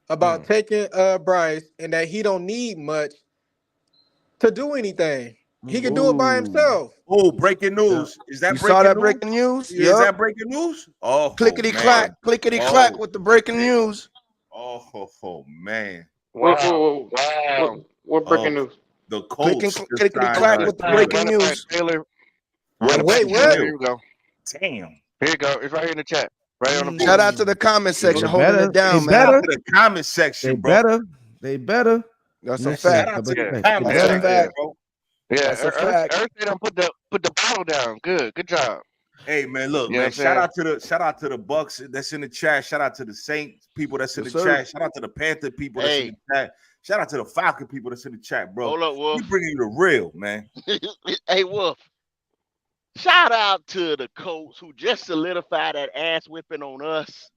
about taking Bryce and that he don't need much to do anything. He can do it by himself. Oh, breaking news. Is that breaking news? Yeah, is that breaking news? Oh, clickety clack with the breaking news. Oh man. Wow. What breaking news? The Colts. Clickety clack with the breaking news. Wait, what? Here you go. Damn. Here you go. It's right here in the chat. Right on the Shout out to the comment section holding it down, man. Shout out to the comment section, bro. They better. That's a fact. Shout out to the comment section, bro. Yeah, Earth put the bottle down. Good job. Hey man, look, man. Shout out to the Bucks that's in the chat. Shout out to the Saints people that's in the chat. Shout out to the Panther people that's in the chat. Shout out to the Falcon people that's in the chat, bro. Hold up, Wolf. We bringing you the real, man. Hey, Wolf. Shout out to the Colts who just solidified that ass whipping on us.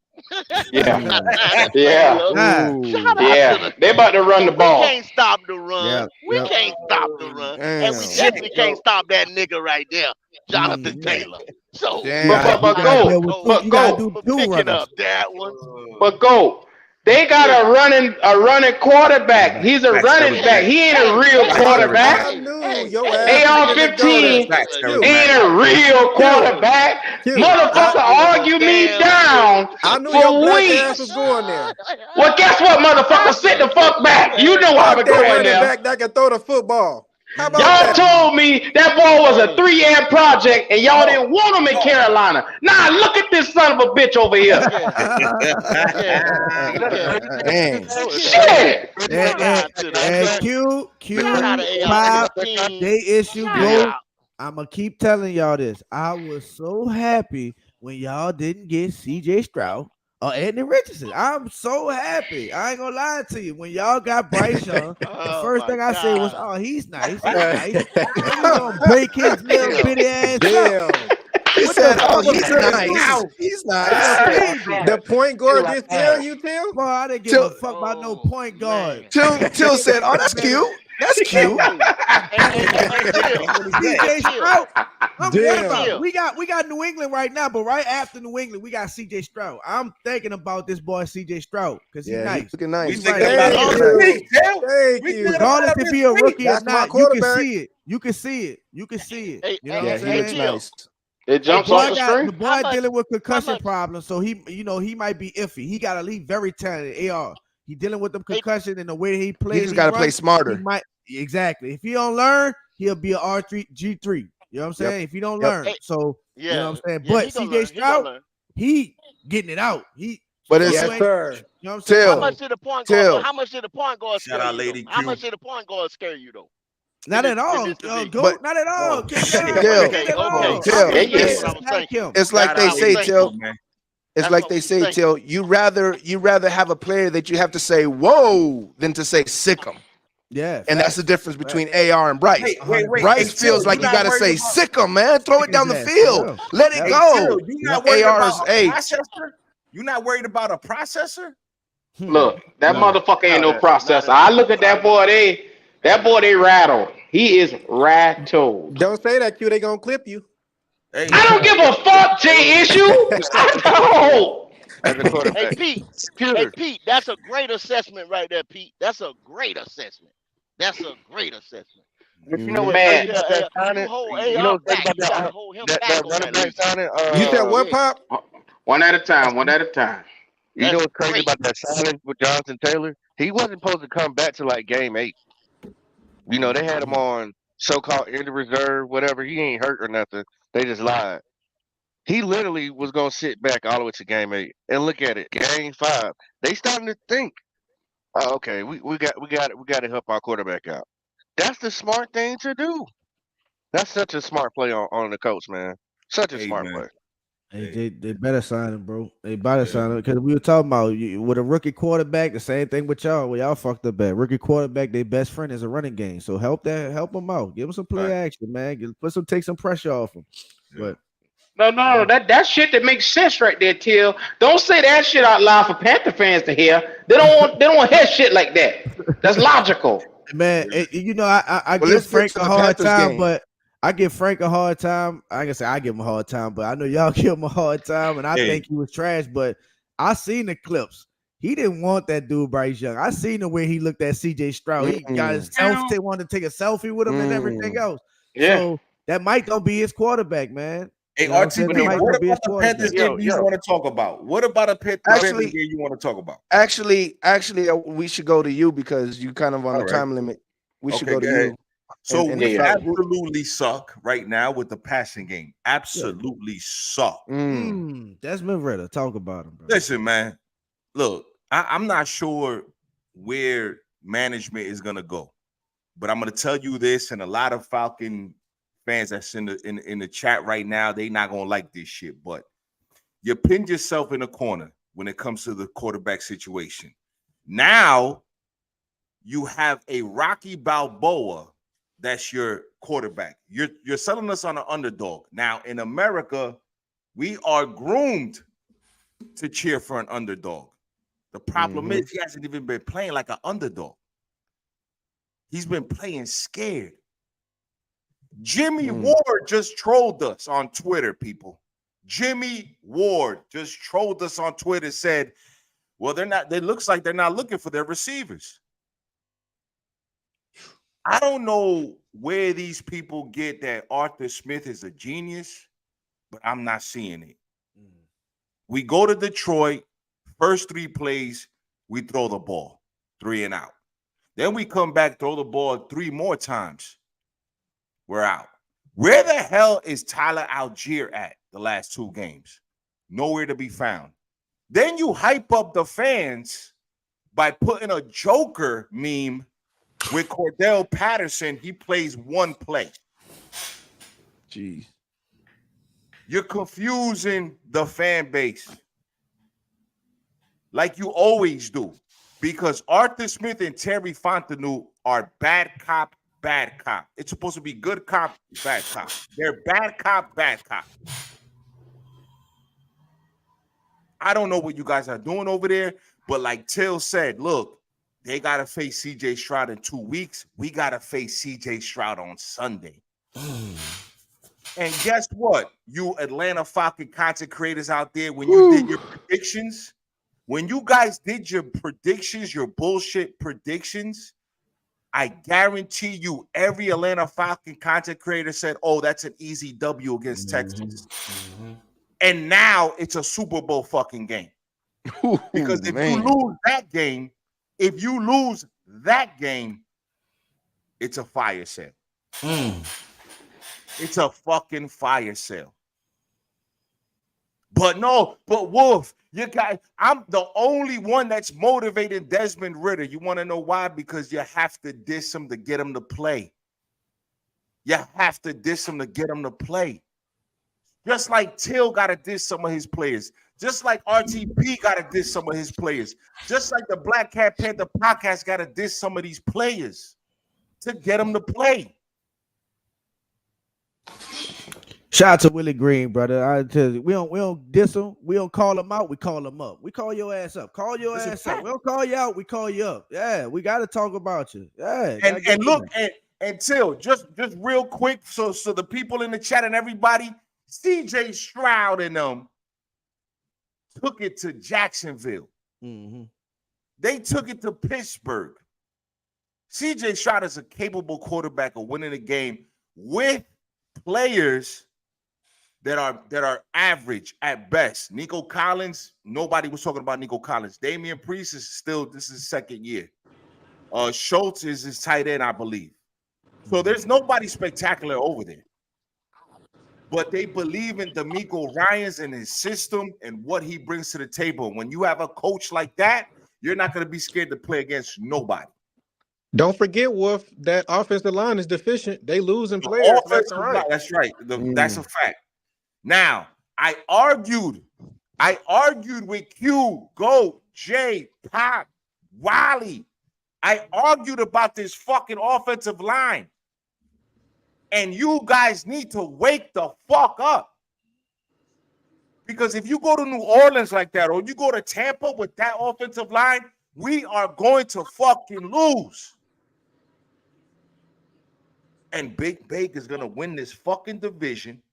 Yeah. Shout out to they about to run the ball. We can't stop the run. We can't stop the run. And we definitely can't stop that nigga right there, Jonathan Taylor. So, but go. Picking up that one. But go. They got a running quarterback. He's a running back. He ain't a real quarterback. AR-15 ain't a real quarterback. Motherfucker argue me down for weeks. Well, guess what, motherfucker? Sit the fuck back. You know how we're going there. That can throw the football. Y'all told me that boy was a 3-year project and y'all didn't want him in Carolina. Nah, look at this son of a bitch over here. Shit. And Q, Pop, they issue, bro. I'm going to keep telling y'all this. I was so happy when y'all didn't get CJ Stroud. Anthony Richardson. I'm so happy. I ain't gonna lie to you. When y'all got Bryce Young, the first thing I said was, "Oh, he's nice. He's nice. He's gonna break his little bitty ass up." He said, "Oh, he's nice. He's nice." The point guard this year, you tell? Boy, I didn't give a fuck about no point guard. Till said, "Oh, that's cute. That's cute." CJ Stroud. We got New England right now, but right after New England, we got CJ Stroud. I'm thinking about this boy CJ Stroud because he's nice. He's looking nice. Regardless if he a rookie or not, you can see it. You can see it. You can see it. You know what I'm saying? Nice. It jumps off the screen. The boy dealing with concussion problems, so he might be iffy. He got to leave very talented. AR. He dealing with the concussion and the way he plays. He just got to play smarter. Exactly. If he don't learn, he'll be an R3 G3. You know what I'm saying? If he don't learn, so you know what I'm saying. But CJ Stroud, he getting it out. But it's you know what I'm saying? How much did the point guard? How much did the point guard scare you? How much did the point guard scare you though? Not at all. Not at all. It's like they say, Till. It's like they say, Till. You rather have a player that you have to say whoa than to say sick him. Yeah, and that's the difference between AR and Bryce. Wait. Bryce feels like you got to say sick him, man. Throw it down the field. Let it go. You're not worried about a processor? Look, that motherfucker ain't no processor. I look at that boy. They rattled. He is rattled. Don't say that, Q. They gonna clip you. Hey, I don't give a fuck, J Issue. I don't. Hey Pete, that's a great assessment right there, Pete. That's a great assessment. If you know what, man, you know that running back signing. You said what, Pop? One at a time. You know what's crazy about that signing with Jonathan Taylor? He wasn't supposed to come back to like game 8. You know, they had him on so-called injured reserve, whatever. He ain't hurt or nothing. They just lied. He literally was gonna sit back all the way to game 8 and look at it. Game 5, they starting to think, oh, okay, we got to help our quarterback out. That's the smart thing to do. That's such a smart play on the coach, man. Such a smart play. Hey, they better sign him, bro. They better sign him because we were talking about with a rookie quarterback. The same thing with y'all. Well, y'all fucked up bad. Rookie quarterback, their best friend is a running game. So help them out. Give him some play action, man. Take some pressure off him. But no, that shit that makes sense right there, Till. Don't say that shit out loud for Panther fans to hear. They don't want to hear shit like that. That's logical, man. You know, I give Frank a hard time, but. I give Frank a hard time. I can say I give him a hard time, but I know y'all give him a hard time, and I think he was trash. But I seen the clips. He didn't want that dude Bryce Young. I seen the way he looked at CJ Stroud. He got his wanted to take a selfie with him and everything else. Yeah. So that might don't be his quarterback, man. Hey, RTB, what about the Panthers game you want to talk about? What about a Panthers game you want to talk about? Actually, we should go to you because you kind of on the time limit. We should go to you. So we absolutely suck right now with the passing game. Absolutely suck. Desmond Ritter, talk about him, bro. Listen, man. Look, I'm not sure where management is gonna go, but I'm gonna tell you this, and a lot of Falcon fans that's in the chat right now, they not gonna like this shit. But you pinned yourself in a corner when it comes to the quarterback situation. Now you have a Rocky Balboa. That's your quarterback. You're selling us on an underdog. Now, in America, we are groomed to cheer for an underdog. The problem is he hasn't even been playing like an underdog. He's been playing scared. Jimmy Ward just trolled us on Twitter, people. Jimmy Ward just trolled us on Twitter, said, well, it looks like they're not looking for their receivers. I don't know where these people get that Arthur Smith is a genius, but I'm not seeing it. We go to Detroit, first 3 plays, we throw the ball, 3 and out. Then we come back, throw the ball 3 more times. We're out. Where the hell is Tyler Algier at the last 2 games? Nowhere to be found. Then you hype up the fans by putting a Joker meme with Cordell Patterson. He plays 1 play. Jeez. You're confusing the fan base. like you always do, because Arthur Smith and Terry Fontenot are bad cop, bad cop. It's supposed to be good cop, bad cop. They're bad cop, bad cop. I don't know what you guys are doing over there, but like Till said, look, they got to face CJ Stroud in 2 weeks. We got to face CJ Stroud on Sunday. And guess what? You Atlanta Falcon content creators out there, when you did your predictions, when you guys did your predictions, your bullshit predictions, I guarantee you every Atlanta Falcon content creator said, oh, that's an easy W against Texas. And now it's a Super Bowl fucking game. Because if you lose that game, it's a fire sale. It's a fucking fire sale. But Wolf, you guys, I'm the only one that's motivating Desmond Ridder. You want to know why? Because you have to diss him to get him to play. You have to diss him to get him to play. Just like Till got to diss some of his players. Just like RTP got to diss some of his players. Just like the Black Cat Panther podcast got to diss some of these players to get them to play. Shout out to Willie Green, brother. I tell you, we don't diss him. We don't call him out. We call him up. We call your ass up. Call your ass up. We don't call you out. We call you up. Yeah, we got to talk about you. Yeah, and look, and Till, just real quick, so the people in the chat and everybody, CJ Stroud and them took it to Jacksonville. They took it to Pittsburgh. CJ Stroud is a capable quarterback of winning a game with players that are average at best. Nico Collins, nobody was talking about Nico Collins. Damian Priest this is his second year. Schultz is his tight end, I believe. So there's nobody spectacular over there. But they believe in DeMeco Ryans and his system and what he brings to the table. When you have a coach like that, you're not going to be scared to play against nobody. Don't forget, Wolf, that offensive line is deficient. They losing players left and right. That's right. That's a fact. Now, I argued with Q, Goat, Jay, Pop, Wally. I argued about this fucking offensive line. And you guys need to wake the fuck up. Because if you go to New Orleans like that, or you go to Tampa with that offensive line, we are going to fucking lose. And Big Bake is going to win this fucking division.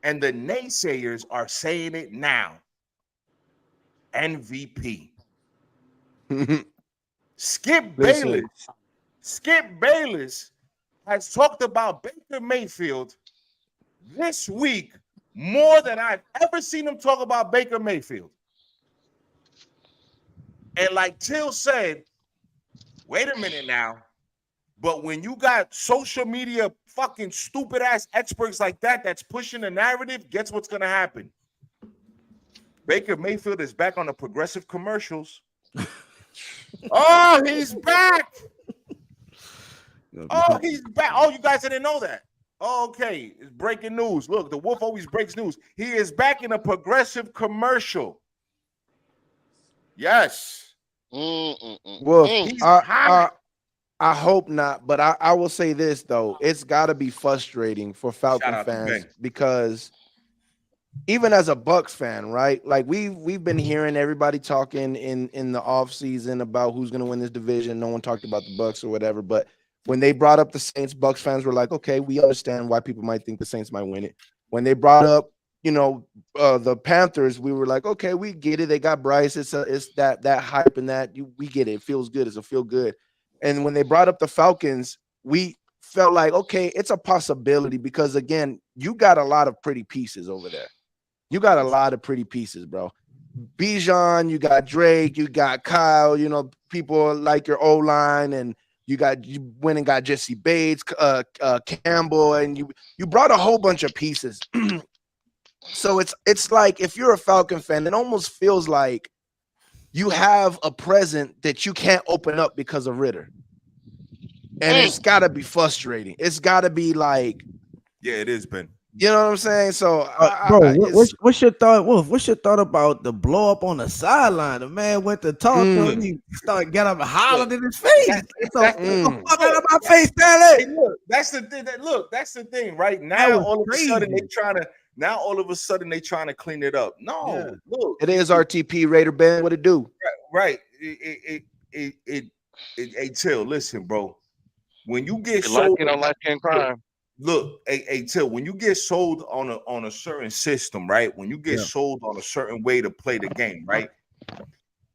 And the naysayers are saying it now. MVP. Skip Bayless has talked about Baker Mayfield this week more than I've ever seen him talk about Baker Mayfield. And like Till said, wait a minute now. But when you got social media fucking stupid ass experts like that that's pushing the narrative, guess what's going to happen? Baker Mayfield is back on the progressive commercials. Oh, he's back. Oh, he's back. Oh, you guys didn't know that. Oh, okay. It's breaking news. Look, the Wolf always breaks news. He is back in a progressive commercial. Yes. Well, I hope not, but I will say this though. It's gotta be frustrating for Falcon fans because even as a Bucks fan, right? Like we've been hearing everybody talking in the offseason about who's gonna win this division. No one talked about the Bucks or whatever, but when they brought up the Saints, Bucks fans were like, okay, we understand why people might think the Saints might win it. When they brought up, the Panthers, we were like, okay, we get it. They got Bryce. It's that hype and we get it. It feels good. It's a feel good. And when they brought up the Falcons, we felt like, okay, it's a possibility because again, you got a lot of pretty pieces over there. You got a lot of pretty pieces, bro. Bijan, you got Drake, you got Kyle, people like your O-line, and you went and got Jesse Bates, Campbell, and you brought a whole bunch of pieces. So it's like if you're a Falcon fan, it almost feels like you have a present that you can't open up because of Ridder. And it's got to be frustrating. It's got to be like. Yeah, it is, Ben. You know what I'm saying? So, bro, what's your thought, Wolf? What's your thought about the blow up on the sideline? The man went to talk to him. He started get up and hollered in his face. Fuck out of my face, Stanley. Hey, look, that's the thing. That's the thing. Right now, all of a sudden they trying to. Now all of a sudden they trying to clean it up. No, look, it is RTP Raider Band. What it do? Right. Hey, Till, listen, bro. When you get sold on life and crime. Look, hey, Till, when you get sold on a certain system, right? When you get sold on a certain way to play the game, right?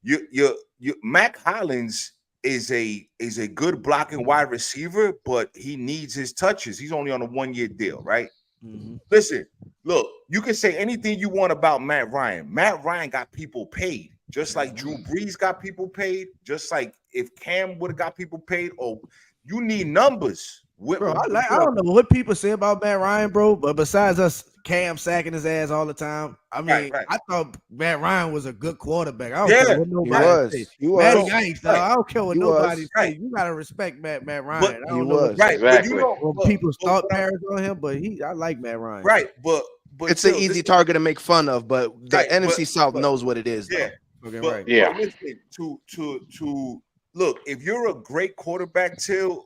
You Mac Hollins is a good blocking wide receiver, but he needs his touches. He's only on a 1-year deal, right? Mm-hmm. Listen, look, you can say anything you want about Matt Ryan. Matt Ryan got people paid, just like Drew Brees got people paid, just like if Cam would have got people paid. Or you need numbers. Bro, I don't know what people say about Matt Ryan, bro, but besides us, Cam sacking his ass all the time. I mean, right. I thought Matt Ryan was a good quarterback. I don't care what nobody says. Matty Ice, I don't care what nobody says. You gotta respect Matt Ryan. But I don't know exactly. But people thought Paris on him, but I like Matt Ryan. Right, but it's an easy target to make fun of. But the NFC South knows what it is. Yeah, okay, but, right. Yeah. But listen, to look, if you're a great quarterback, Till.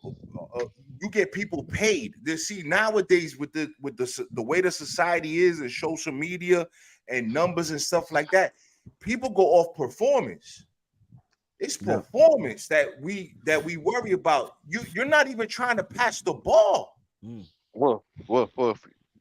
You get people paid. See, nowadays with the way the society is and social media and numbers and stuff like that, people go off performance. It's performance that we worry about. You're not even trying to pass the ball. Well,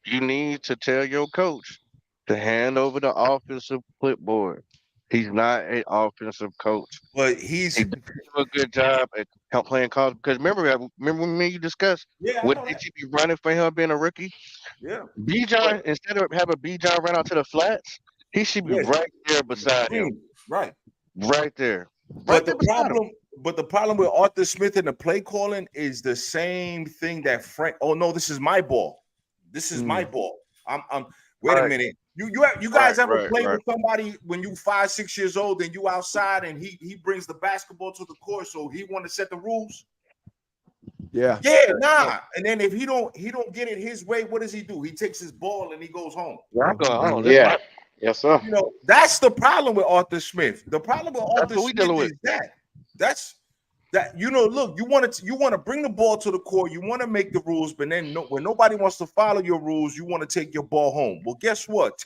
you need to tell your coach to hand over the offensive clipboard. He's not an offensive coach, but he doing a good job at playing calls. Because remember when me and you discussed what did you be running for him being a rookie? Yeah, Bijan, instead of having Bijan run out to the flats, he should be right there beside him. Right there. But the problem with Arthur Smith and the play calling is the same thing that Frank. Oh no, this is my ball. This is my ball. I'm. Wait a minute. You guys ever play with somebody when you 5-6 years old and you outside and he brings the basketball to the court, so he want to set the rules? Yeah. And then if he don't get it his way, what does he do? He takes his ball and he goes home. Yeah. Yes, sir. You know, that's the problem with Arthur Smith. The problem with Arthur Smith is that look, you want to bring the ball to the court, you want to make the rules, but then when nobody wants to follow your rules, you want to take your ball home. Well, guess what?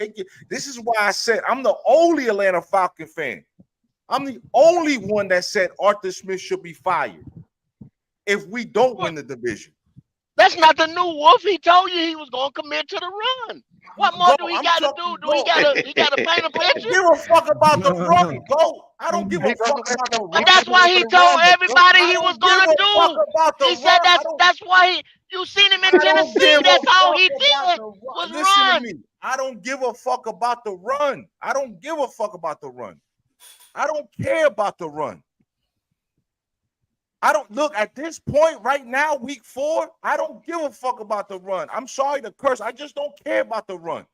This is why I said I'm the only Atlanta Falcon fan. I'm the only one that said Arthur Smith should be fired if we don't win the division. That's not the new Wolf. He told you he was going to commit to the run. What more do he got to do? Do he got to paint a picture? I don't give a fuck about the run, go. I don't give a fuck about the run. But that's why he told everybody he was going to do. He said that's why you seen him in Tennessee. That's all he did was run. I don't give a fuck about the run. I don't give a fuck about the run. I don't care about the run. I don't look at this point right now, week 4. I don't give a fuck about the run. I'm sorry to curse. I just don't care about the run.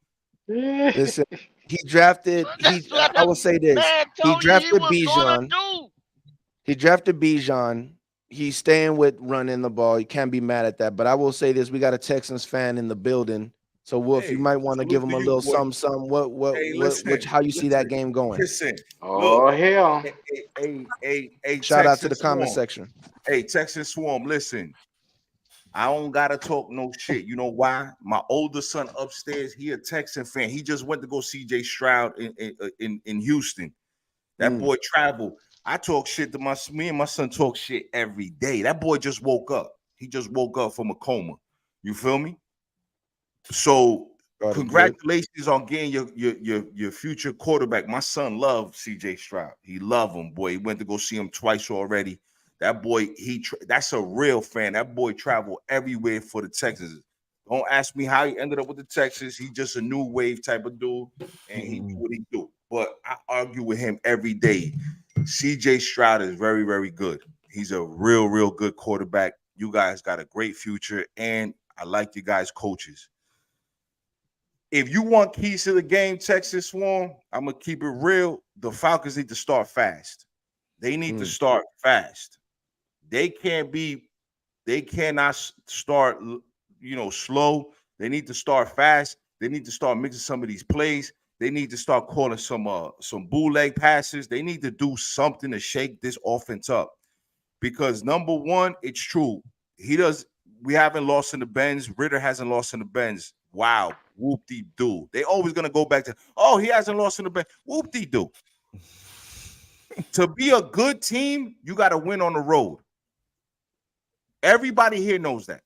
Listen, he drafted. I will say this: he drafted Bijan. He drafted Bijan. He's staying with running the ball. You can't be mad at that. But I will say this: we got a Texans fan in the building. So Wolf, you might want to give him a little something. How you see that game going? Listen, hell! Shout out to the comment section. Hey, Texas Swarm, listen. I don't gotta talk no shit. You know why? My older son upstairs, he a Texan fan. He just went to go see CJ Stroud in Houston. That boy traveled. I talk shit to me and my son talk shit every day. That boy just woke up. He just woke up from a coma. You feel me? So congratulations on getting your future quarterback. My son loved CJ Stroud. He loved him, boy. He went to go see him twice already. That boy, that's a real fan. That boy traveled everywhere for the Texans. Don't ask me how he ended up with the Texans. He's just a new wave type of dude, and he do what he do. But I argue with him every day. CJ Stroud is very, very good. He's a real, real good quarterback. You guys got a great future, and I like you guys' coaches. If you want keys to the game, Texas Swarm, I'm going to keep it real. The Falcons need to start fast. They need to start fast. They cannot start, slow. They need to start fast. They need to start mixing some of these plays. They need to start calling some bootleg passes. They need to do something to shake this offense up. Because number one, it's true. We haven't lost in the Benz. Ritter hasn't lost in the Benz. Wow. Whoop-de-doo. They always going to go back to, he hasn't lost in the Benz. Whoop-de-doo. To be a good team, you got to win on the road. Everybody here knows that.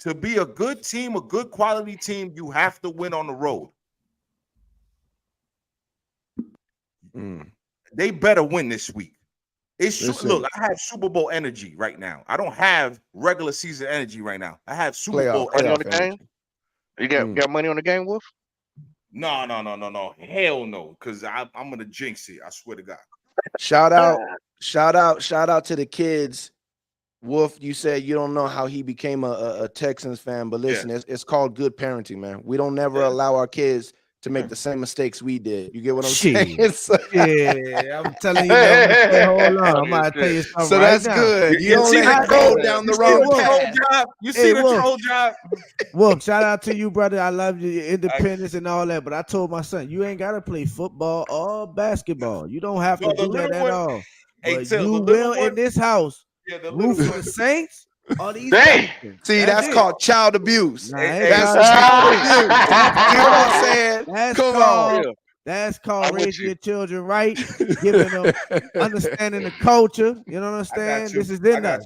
To be a good team, a good quality team, you have to win on the road. They better win this week. Look, I have Super Bowl energy right now. I don't have regular season energy right now. I have Super Bowl energy. On the game? You got money on the game, Wolf? No. Hell no, because I'm gonna jinx it. I swear to God. Shout out to the kids. Wolf, you said you don't know how he became a Texans fan, but listen, it's called good parenting, man. We don't never allow our kids to make the same mistakes we did. You get what I'm saying? Yeah, I'm telling you. Hold on, I'm about to tell you something. So that's good. You don't let it go down the wrong path. You see the troll job? Wolf, shout out to you, brother. I love your independence and all that. But I told my son, you ain't got to play football or basketball. You don't have to do that at all. But you will in this house. Root for the Saints. All these See, that's called child abuse. That's child abuse. You know what I'm saying? Come on. That's called raising your children right, giving them understanding the culture. You know what I'm saying? This is in us.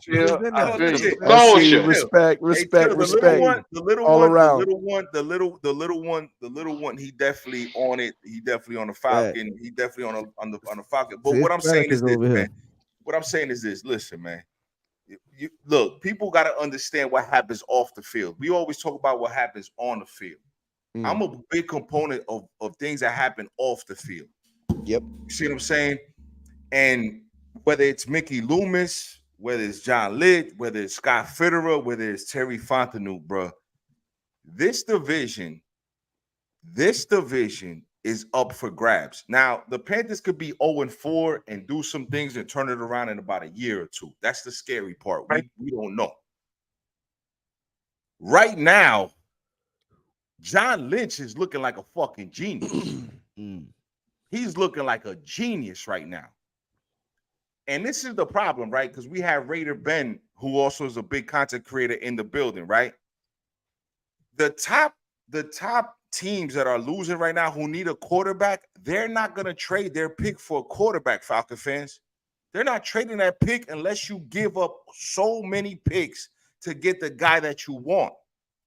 Culture, respect. All around. The little one. He definitely on it. He definitely on the Falcon. He definitely on the Falcon. But what I'm saying is this, man. What I'm saying is this. Listen, man. Look, people got to understand what happens off the field. We always talk about what happens on the field. I'm a big component of things that happen off the field. Yep. You see what I'm saying? And whether it's Mickey Loomis, whether it's John Litt, whether it's Scott Fitterer, whether it's Terry Fontenot, bro, this division is up for grabs. Now, the Panthers could be 0-4 and do some things and turn it around in about a year or two. That's the scary part. We don't know. Right now, John Lynch is looking like a fucking genius. He's looking like a genius right now. And this is the problem, right? Because we have Raider Ben, who also is a big content creator in the building, right? The top teams that are losing right now who need a quarterback, they're not going to trade their pick for a quarterback, Falcon fans. They're not trading that pick unless you give up so many picks to get the guy that you want.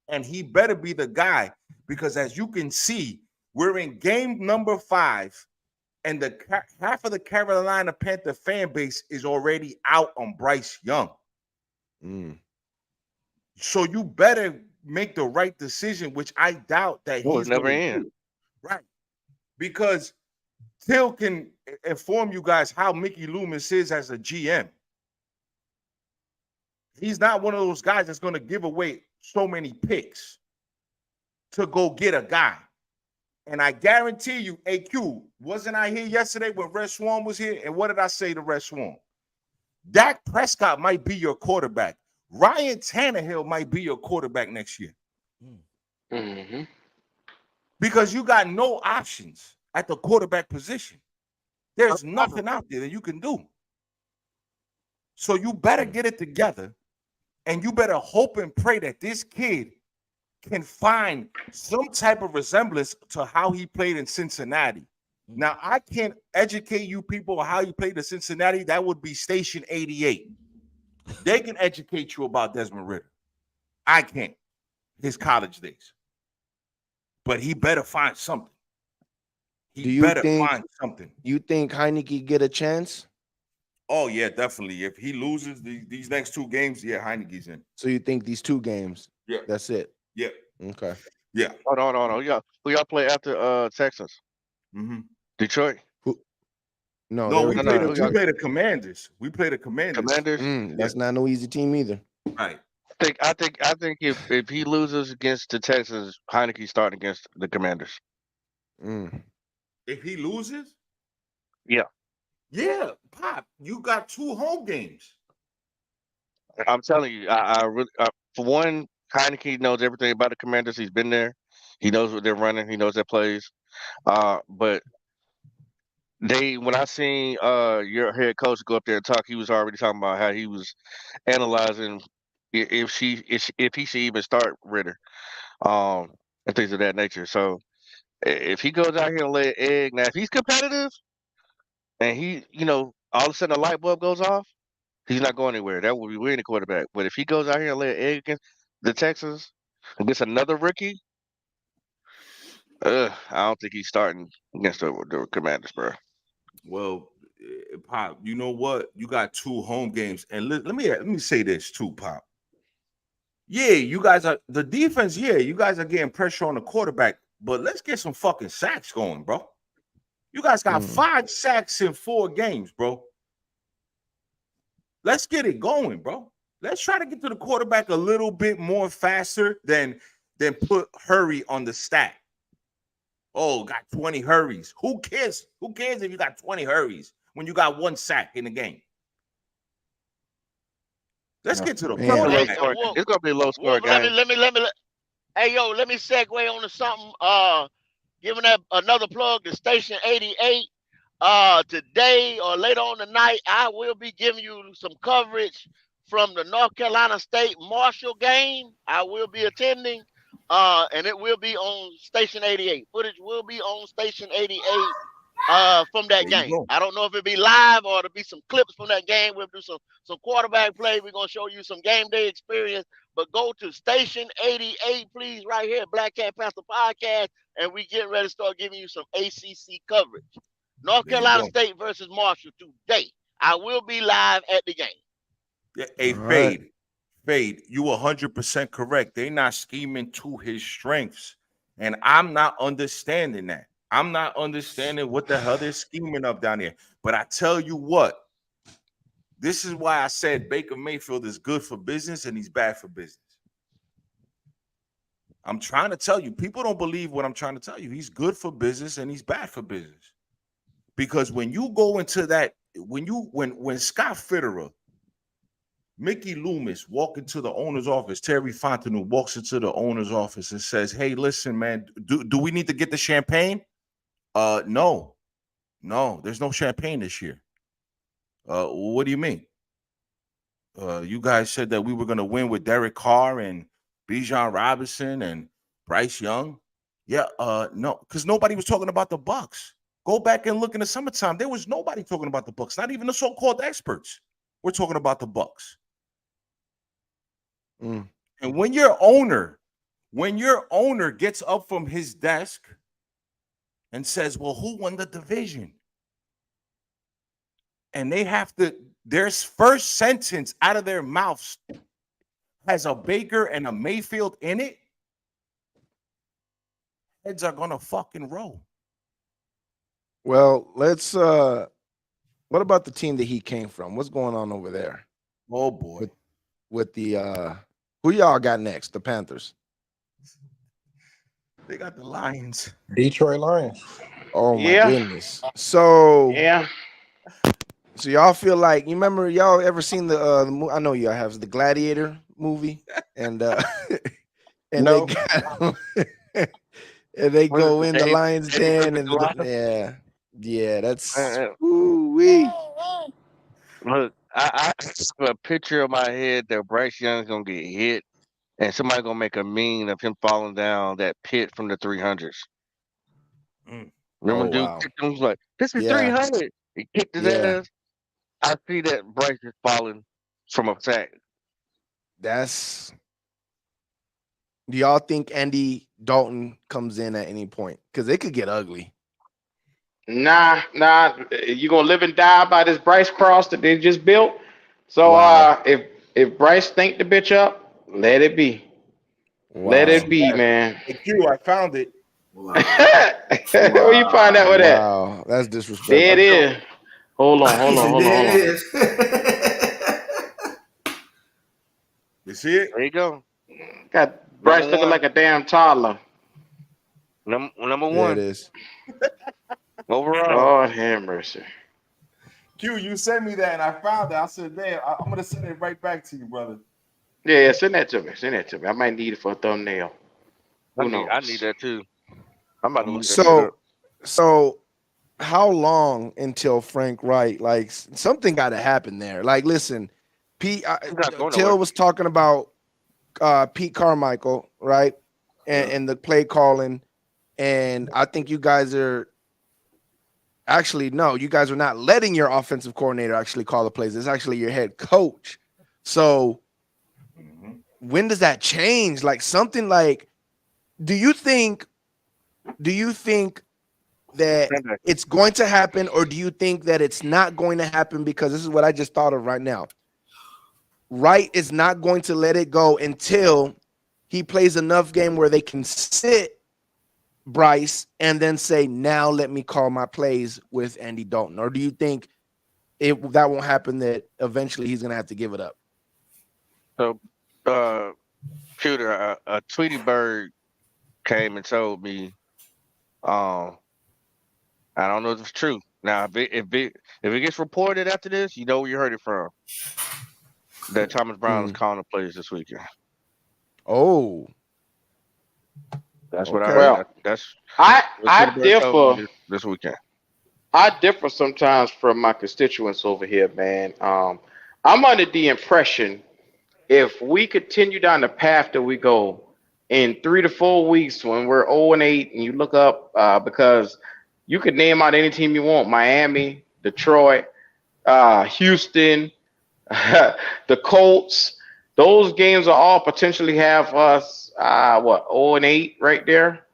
And he better be the guy, because as you can see, we're in game number 5, and half of the Carolina Panther fan base is already out on Bryce Young. So you better make the right decision, which I doubt that he's never in. Right. Because Till can inform you guys how Mickey Loomis is as a GM. He's not one of those guys that's going to give away so many picks to go get a guy. And I guarantee you, AQ, wasn't I here yesterday when Red Swan was here? And what did I say to Red Swan? Dak Prescott might be your quarterback. Ryan Tannehill might be your quarterback next year. Because you got no options at the quarterback position. There's nothing out there that you can do. So you better get it together, and you better hope and pray that this kid can find some type of resemblance to how he played in Cincinnati. Now, I can't educate you people on how he played in Cincinnati. That would be Station 88. They can educate you about Desmond Ridder. I can't. His college days. But he better find something. He better find something. You think Heineke get a chance? Oh, yeah, definitely. If he loses these next 2 games, yeah, Heineke's in. So you think these 2 games? Yeah. That's it? Yeah. Okay. Yeah. Hold on. Who y'all play after Texans? Detroit? No, we play the Commanders. We play the Commanders. That's not no easy team either. Right. I think if he loses against the Texans, Heineke starting against the Commanders. If he loses? Yeah. Yeah, Pop, you got 2 home games. I'm telling you, I really, for one, Heineke knows everything about the Commanders. He's been there. He knows what they're running. He knows their plays. But when I seen your head coach go up there and talk, he was already talking about how he was analyzing if he should even start Ritter, and things of that nature. So if he goes out here and lay an egg, now if he's competitive and he, all of a sudden a light bulb goes off, he's not going anywhere. That would be weird in quarterback. But if he goes out here and lay an egg against the Texans, against another rookie, I don't think he's starting against the Commanders, bro. Well, Pop, you know what? You got 2 home games, and let me say this too, Pop. Yeah, you guys are the defense. Yeah, you guys are getting pressure on the quarterback, but let's get some fucking sacks going, bro. You guys got 5 sacks in 4 games, bro. Let's get it going, bro. Let's try to get to the quarterback a little bit more faster than put hurry on the stat. Oh, got 20 hurries. Who cares? Who cares if you got 20 hurries when you got 1 sack in the game? Let's get to the quarterback. It's gonna be a low score game. Let me. Hey, yo, let me segue on to something. Giving that another plug to Station 88. Today or later on tonight, I will be giving you some coverage from the North Carolina State Marshall game. I will be attending. And it will be on Station 88. Footage will be on Station 88 from that game. I don't know if it'll be live or it'll be some clips from that game. We'll do some quarterback play. We're going to show you some game day experience. But go to Station 88, please, right here, Black Cat Panther Podcast, and we get ready to start giving you some ACC coverage. North Carolina State versus Marshall today. I will be live at the game. Yeah, hey, Fade, you 100% correct. They're not scheming to his strengths. And I'm not understanding that. I'm not understanding what the hell they're scheming up down there. But I tell you what, this is why I said Baker Mayfield is good for business and he's bad for business. I'm trying to tell you, people don't believe what I'm trying to tell you. He's good for business and he's bad for business. Because when you go into that, when Scott Fitterer, Mickey Loomis walk into the owner's office, Terry Fontenot walks into the owner's office and says, hey, listen, man, do we need to get the champagne? No, there's no champagne this year. What do you mean? You guys said that we were going to win with Derek Carr and Bijan Robinson and Bryce Young. Yeah, no, because nobody was talking about the Bucs. Go back and look in the summertime. There was nobody talking about the Bucs, not even the so-called experts. We're talking about the Bucs. And when your owner gets up from his desk and says, well, who won the division? And they have to, their first sentence out of their mouths has a Baker and a Mayfield in it, heads are gonna fucking roll. Well, let's what about the team that he came from? What's going on over there? Oh boy. With the who y'all got next? The Panthers. They got the Lions. Detroit Lions. Oh my goodness. So so y'all feel like, you remember, y'all ever seen the I know y'all have the Gladiator movie, and and no. they got and they go in the lion's den, and yeah, that's wee. Look, I have a picture of my head that Bryce Young's gonna get hit, and somebody gonna make a meme of him falling down that pit from the 300s. Remember, dude kicked him, was like, "This is 300." He kicked his ass. I see that Bryce is falling from a sack. Do y'all think Andy Dalton comes in at any point? Because it could get ugly. Nah. You gonna live and die by this Bryce cross that they just built. So if Bryce think the bitch up, let it be. Wow. Let it be, man. Hey, Q, I found it. Wow. Where you find out with that? Wow, that's disrespectful. There it is. Hold on. You see it? There you go. Got Bryce looking like a damn toddler. Number one. There it is. Overall. Lord have mercy. Q, you sent me that and I found it. I said, damn, I'm gonna send it right back to you, brother. Yeah, send that to me. Send that to me. I might need it for a thumbnail. I need that too. I'm about to look that shit up. So how long until Frank Wright? Like something got to happen there. Like, listen, Till was talking about Pete Carmichael, right? And the play calling, and I think you guys are actually you guys are not letting your offensive coordinator actually call the plays. It's actually your head coach. So when does that change? Like something like, do you think that it's going to happen, or do you think that it's not going to happen? Because this is what I just thought of right now. Wright is not going to let it go until he plays enough game where they can sit Bryce and then say, now let me call my plays with Andy Dalton. Or do you think that won't happen, that eventually he's going to have to give it up? So, Shooter, a Tweety Bird came and told me, I don't know if it's true. Now, if it gets reported after this, you know where you heard it from. That Thomas Brown is calling the plays this weekend. Oh, that's what I heard. I differ this weekend. I differ sometimes from my constituents over here, man. I'm under the impression if we continue down the path that we go in 3 to 4 weeks when we're 0-8, and you look up because you could name out any team you want: Miami, Detroit, Houston, the Colts. Those games will all potentially have us 0-8 right there,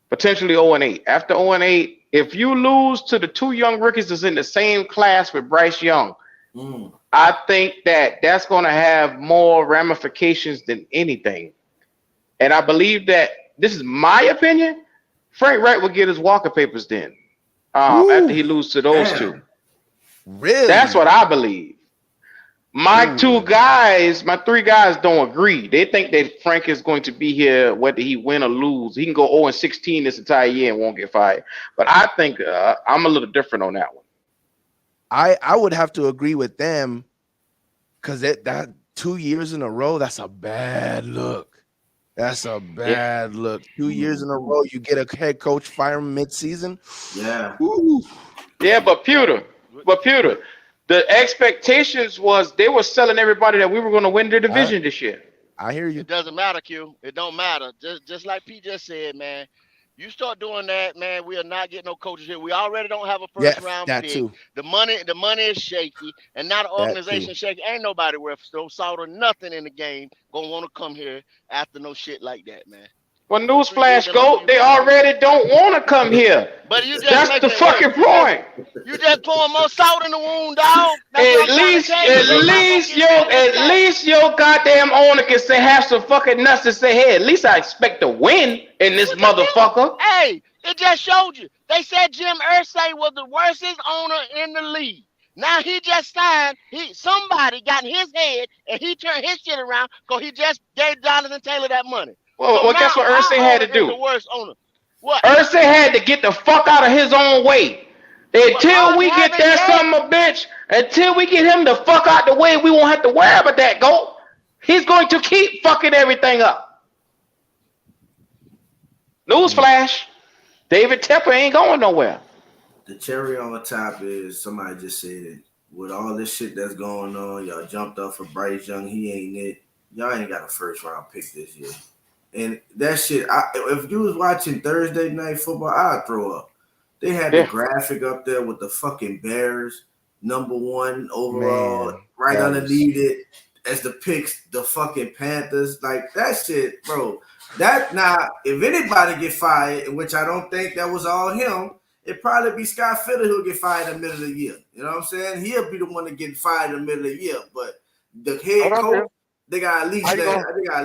potentially 0-8. After 0-8, if you lose to the two young rookies that's in the same class with Bryce Young, I think that's going to have more ramifications than anything. And I believe that, this is my opinion, Frank Wright will get his Walker papers then after he loses to those two. Really? That's what I believe. My 3 guys don't agree. They think that Frank is going to be here whether he win or lose. He can go 0-16 this entire year and won't get fired. But I think I'm a little different on that one. I would have to agree with them, because that 2 years in a row, that's a bad look. That's a bad look. 2 years in a row, you get a head coach fire mid-season. Yeah. Ooh. Yeah, but Pewter, the expectations was they were selling everybody that we were going to win the division this year. I hear you. It doesn't matter, Q. It don't matter. Just like P just said, man. You start doing that, man, we are not getting no coaches here. We already don't have a first round pick. Too. The money is shaky, and now the organization shaky. Ain't nobody worth no salt or nothing in the game gonna want to come here after no shit like that, man. Well, newsflash, GOAT, they already don't want to come here. But you just that's the fucking point. You just pouring more salt in the wound, dog. At least your goddamn owner can say, have some fucking nuts to say, hey, at least I expect to win in this motherfucker. Hey, it just showed you. They said Jim Irsay was the worstest owner in the league. Now he just signed. Somebody got in his head and he turned his shit around because he just gave Jonathan Taylor that money. Well, guess what Irsay had to do? The worst owner. What? Irsay had to get the fuck out of his own way. Until we get that son of a bitch, until we get him the fuck out the way, we won't have to worry about that, GOAT. He's going to keep fucking everything up. Newsflash, David Tepper ain't going nowhere. The cherry on the top is, somebody just said it, with all this shit that's going on, y'all jumped up for Bryce Young. He ain't it. Y'all ain't got a first round pick this year. And that shit, if you was watching Thursday Night Football, I'd throw up. They had the graphic up there with the fucking Bears, #1 overall, right underneath it as the picks, the fucking Panthers. Like, that shit, bro. Now, if anybody get fired, which I don't think that was all him, it'd probably be Scott Fitter who'll get fired in the middle of the year. You know what I'm saying? He'll be the one to get fired in the middle of the year. But the head coach, they got at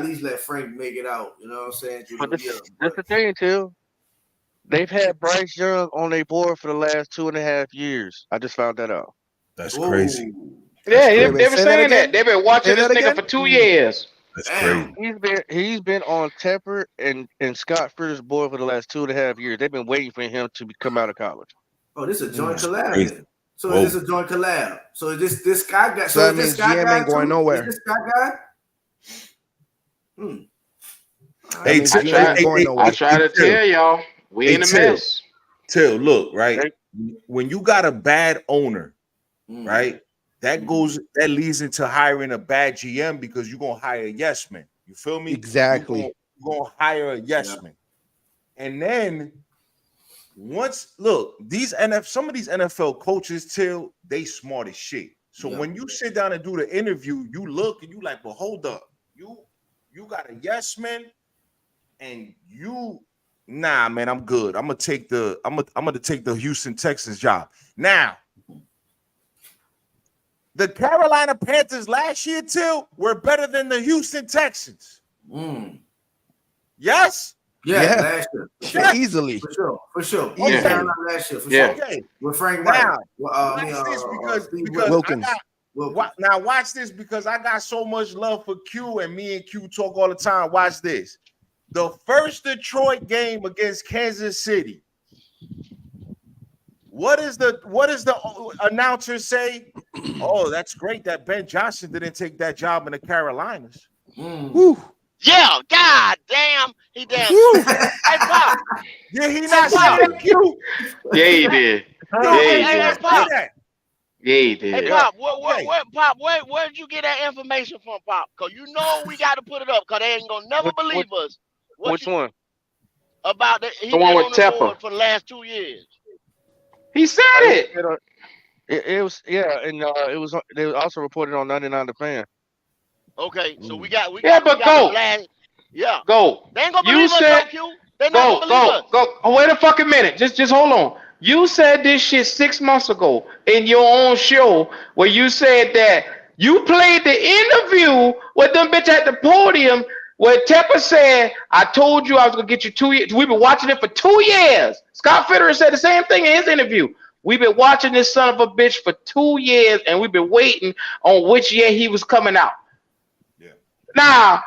least let Frank make it out. You know what I'm saying? But that's the thing, too. They've had Bryce Young on their board for the last 2.5 years. I just found that out. That's crazy. Yeah, they've been saying that. They've been watching this nigga for 2 years. That's crazy. He's been on Tepper and Scott Fritter's board for the last 2.5 years. They've been waiting for him to come out of college. Oh, this is a joint collab. So is this a joint collab? So is this guy got? So that means GM ain't going nowhere. Is this Scott guy? Hey, I try to tell y'all, we in a mess. Till, look, right? When you got a bad owner, right? That leads into hiring a bad GM because you're gonna hire a yes man. You feel me? Exactly. You're gonna hire a yes man. And then some of these NFL coaches, Till, they smart as shit. So when you sit down and do the interview, you look and you like, but hold up, you got a yes man, and nah, man, I'm good. I'm gonna take the Houston Texans job. Now, the Carolina Panthers last year, Till, were better than the Houston Texans. Yes? Yeah. Last year. Yeah. Easily. For sure. Okay. Carolina last year, for sure. Okay. With Frank Wright. Wilkins. Now watch this because I got so much love for Q, and me and Q talk all the time. Watch this. The first Detroit game against Kansas City. What does the announcer say? Oh, that's great that Ben Johnson didn't take that job in the Carolinas. Yeah, god damn, he damn. Hey, Pop. Did he not say that, Q? Yeah, he did. Hey, Pop. Yeah, he did. Hey, Pop, Pop, where did you get that information from, Pop? Because you know we got to put it up because they ain't going to never believe us. Which one? About the one with Tepper for the last 2 years. He said it. It was, it was also reported on 99 The Fan. Okay, so we got but go. Go. They ain't gonna believe us, Q. They not gonna believe us. Go. Oh, wait a fucking minute. Just hold on. You said this shit 6 months ago in your own show where you said that you played the interview with them bitch at the podium where Tepper said, I told you I was gonna get you 2 years. We've been watching it for 2 years. Scott Fitterer said the same thing in his interview. We've been watching this son of a bitch for 2 years and we've been waiting on which year he was coming out. Now,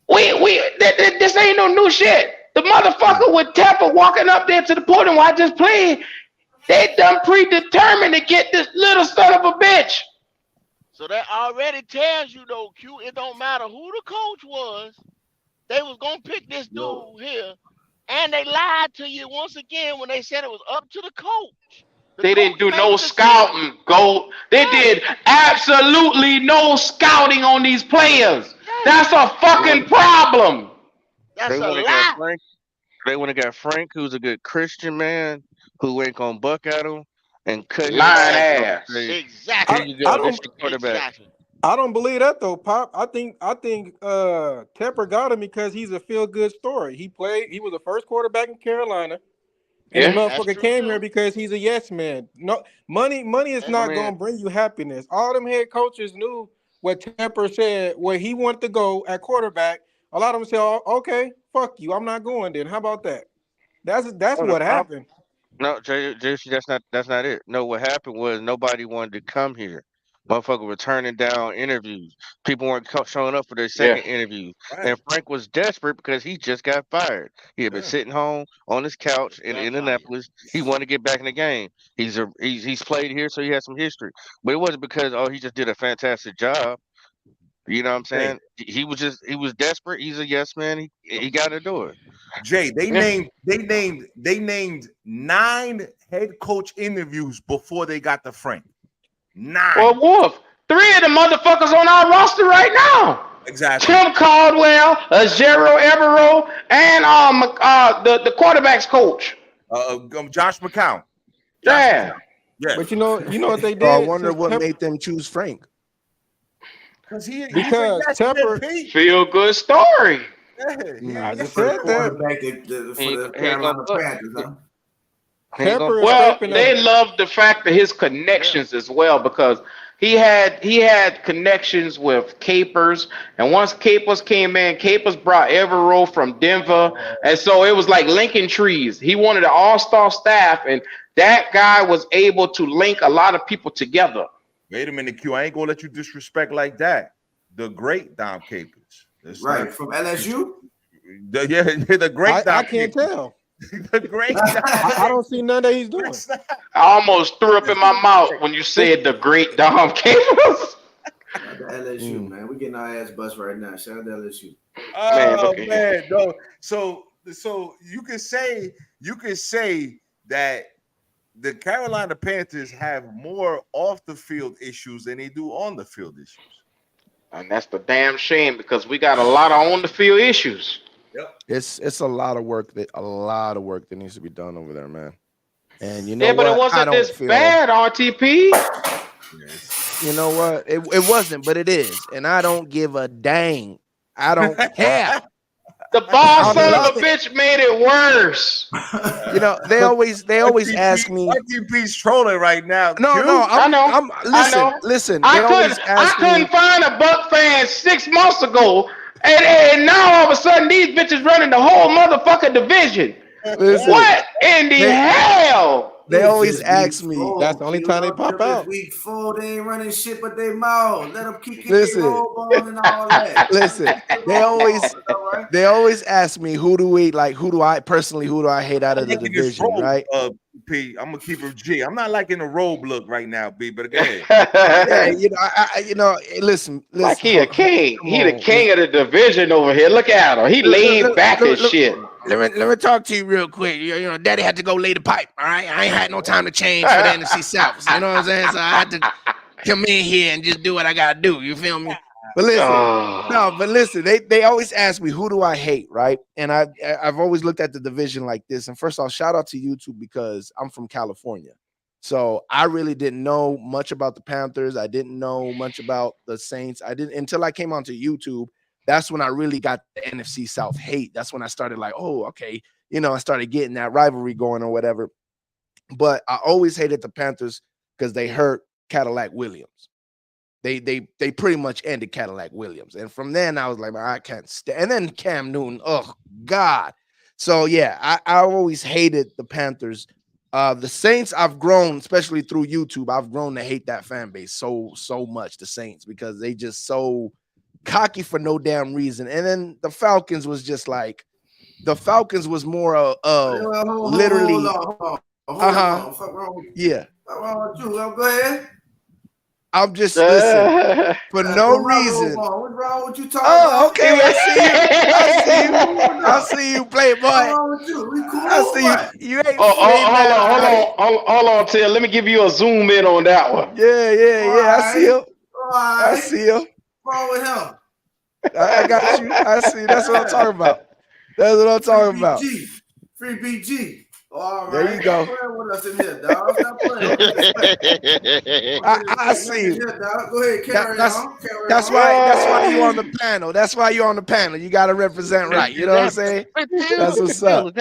this ain't no new shit. The motherfucker with Tepper walking up there to the podium while I just played, they done predetermined to get this little son of a bitch. So that already tells you, though, Q, it don't matter who the coach was. They was going to pick this dude here, and they lied to you once again when they said it was up to the coach. They didn't do no scouting, Gold. They did absolutely no scouting on these players. That's a fucking problem. That's a lie. They went and got Frank, who's a good Christian man, who ain't gonna buck at him and cut lying ass. Exactly. I don't believe that though, Pop. I think Tepper got him because he's a feel good story. He was the first quarterback in Carolina. And the motherfucker came here because he's a yes man. No money is not gonna bring you happiness. All them head coaches knew what Tepper said, where he wanted to go at quarterback. A lot of them said, oh, okay, fuck you, I'm not going then. How about that? That's what happened. No, JC, that's not it. No, what happened was nobody wanted to come here. Motherfucker were turning down interviews. People weren't showing up for their second interviews. Right. And Frank was desperate because he just got fired. He had been sitting home on his couch in Indianapolis. He wanted to get back in the game. He's played here, so he has some history. But it wasn't because he just did a fantastic job. You know what I'm saying? He was desperate. He's a yes man. He got to do it. Jay, they named 9 head coach interviews before they got the Frank. 9. Well, Wolf, 3 of the motherfuckers on our roster right now. Exactly. Tim Caldwell, Zero Evero, and the quarterback's coach. Josh McCown. Yeah. But you know what they did? I wonder what made them choose Frank. Because Tepper feel good story. I just said that. For the Carolina Panthers, huh? Well, they loved the fact that his connections as well, because he had connections with Capers, and once Capers came in, Capers brought Evero from Denver, and so it was like linking trees. He wanted an all-star staff, and that guy was able to link a lot of people together. Wait a minute, Q. I ain't gonna let you disrespect like that. The great Dom Capers. Right, from LSU? The great Dom I can't tell. The great I don't see none that he's doing. I almost threw up in my mouth when you said the great Dom Capers. to LSU, man. We getting our ass bust right now. Shout out to LSU. Oh man, no. So you can say that the Carolina Panthers have more off the field issues than they do on the field issues. And that's the damn shame because we got a lot of on the field issues. Yep. It's a lot of work that needs to be done over there, man. And you know but it wasn't this bad, RTP. You know what? It wasn't, but it is. And I don't give a dang. I don't care. The boss son of a bitch made it worse. You know, they always ask me. RTP's trolling right now. No, I know. Listen. I couldn't find a Buck fan 6 months ago, and now all of a sudden these bitches running the whole motherfucking division. Listen, what in the hell? They always ask me. That's the only time they pop out. Week 4, they ain't running shit but they mouth. Let them keep Listen, and all that. Listen, they always ask me who do I personally hate out of the division, right? P, I'm gonna keep it G. I'm not like in a robe look right now, B, but again. Yeah, listen. Like he a king. He the king of the division over here. Look at him. He laid back and shit. Let me talk to you real quick. You know, Daddy had to go lay the pipe. All right, I ain't had no time to change for the NFC South. You know what I'm saying? So I had to come in here and just do what I gotta do. You feel me? But listen, they always ask me who do I hate, right? And I've always looked at the division like this. And first of all, shout out to YouTube because I'm from California. So I really didn't know much about the Panthers. I didn't know much about the Saints. I didn't until I came onto YouTube. That's when I really got the NFC South hate. That's when I started like, oh, okay. You know, I started getting that rivalry going or whatever. But I always hated the Panthers because they hurt Cadillac Williams. They pretty much ended Cadillac Williams. And from then I was like, man, I can't stand. And then Cam Newton, oh God. So yeah, I always hated the Panthers. The Saints, I've grown, especially through YouTube, I've grown to hate that fan base so much, the Saints, because they just so cocky for no damn reason. And then the Falcons was just like, the Falcons was more literally. Yeah. Go ahead. I'm just listen for no reason. What's wrong with you talking? Oh, okay. I see you, Playboy. What's wrong with you? We cool. I see you. You ain't. Hold on, Till. Let me give you a zoom in on that one. Yeah. I see him. I see him. What's wrong with him? I got you. I see. That's what I'm talking about. That's what I'm talking about. Free BG. All right. There you go. With us in here, dog. Stop playing. I see you. Go ahead, carry on. That's why you on the panel. That's why you on the panel. You got to represent right. You know what I'm saying? That's what's up.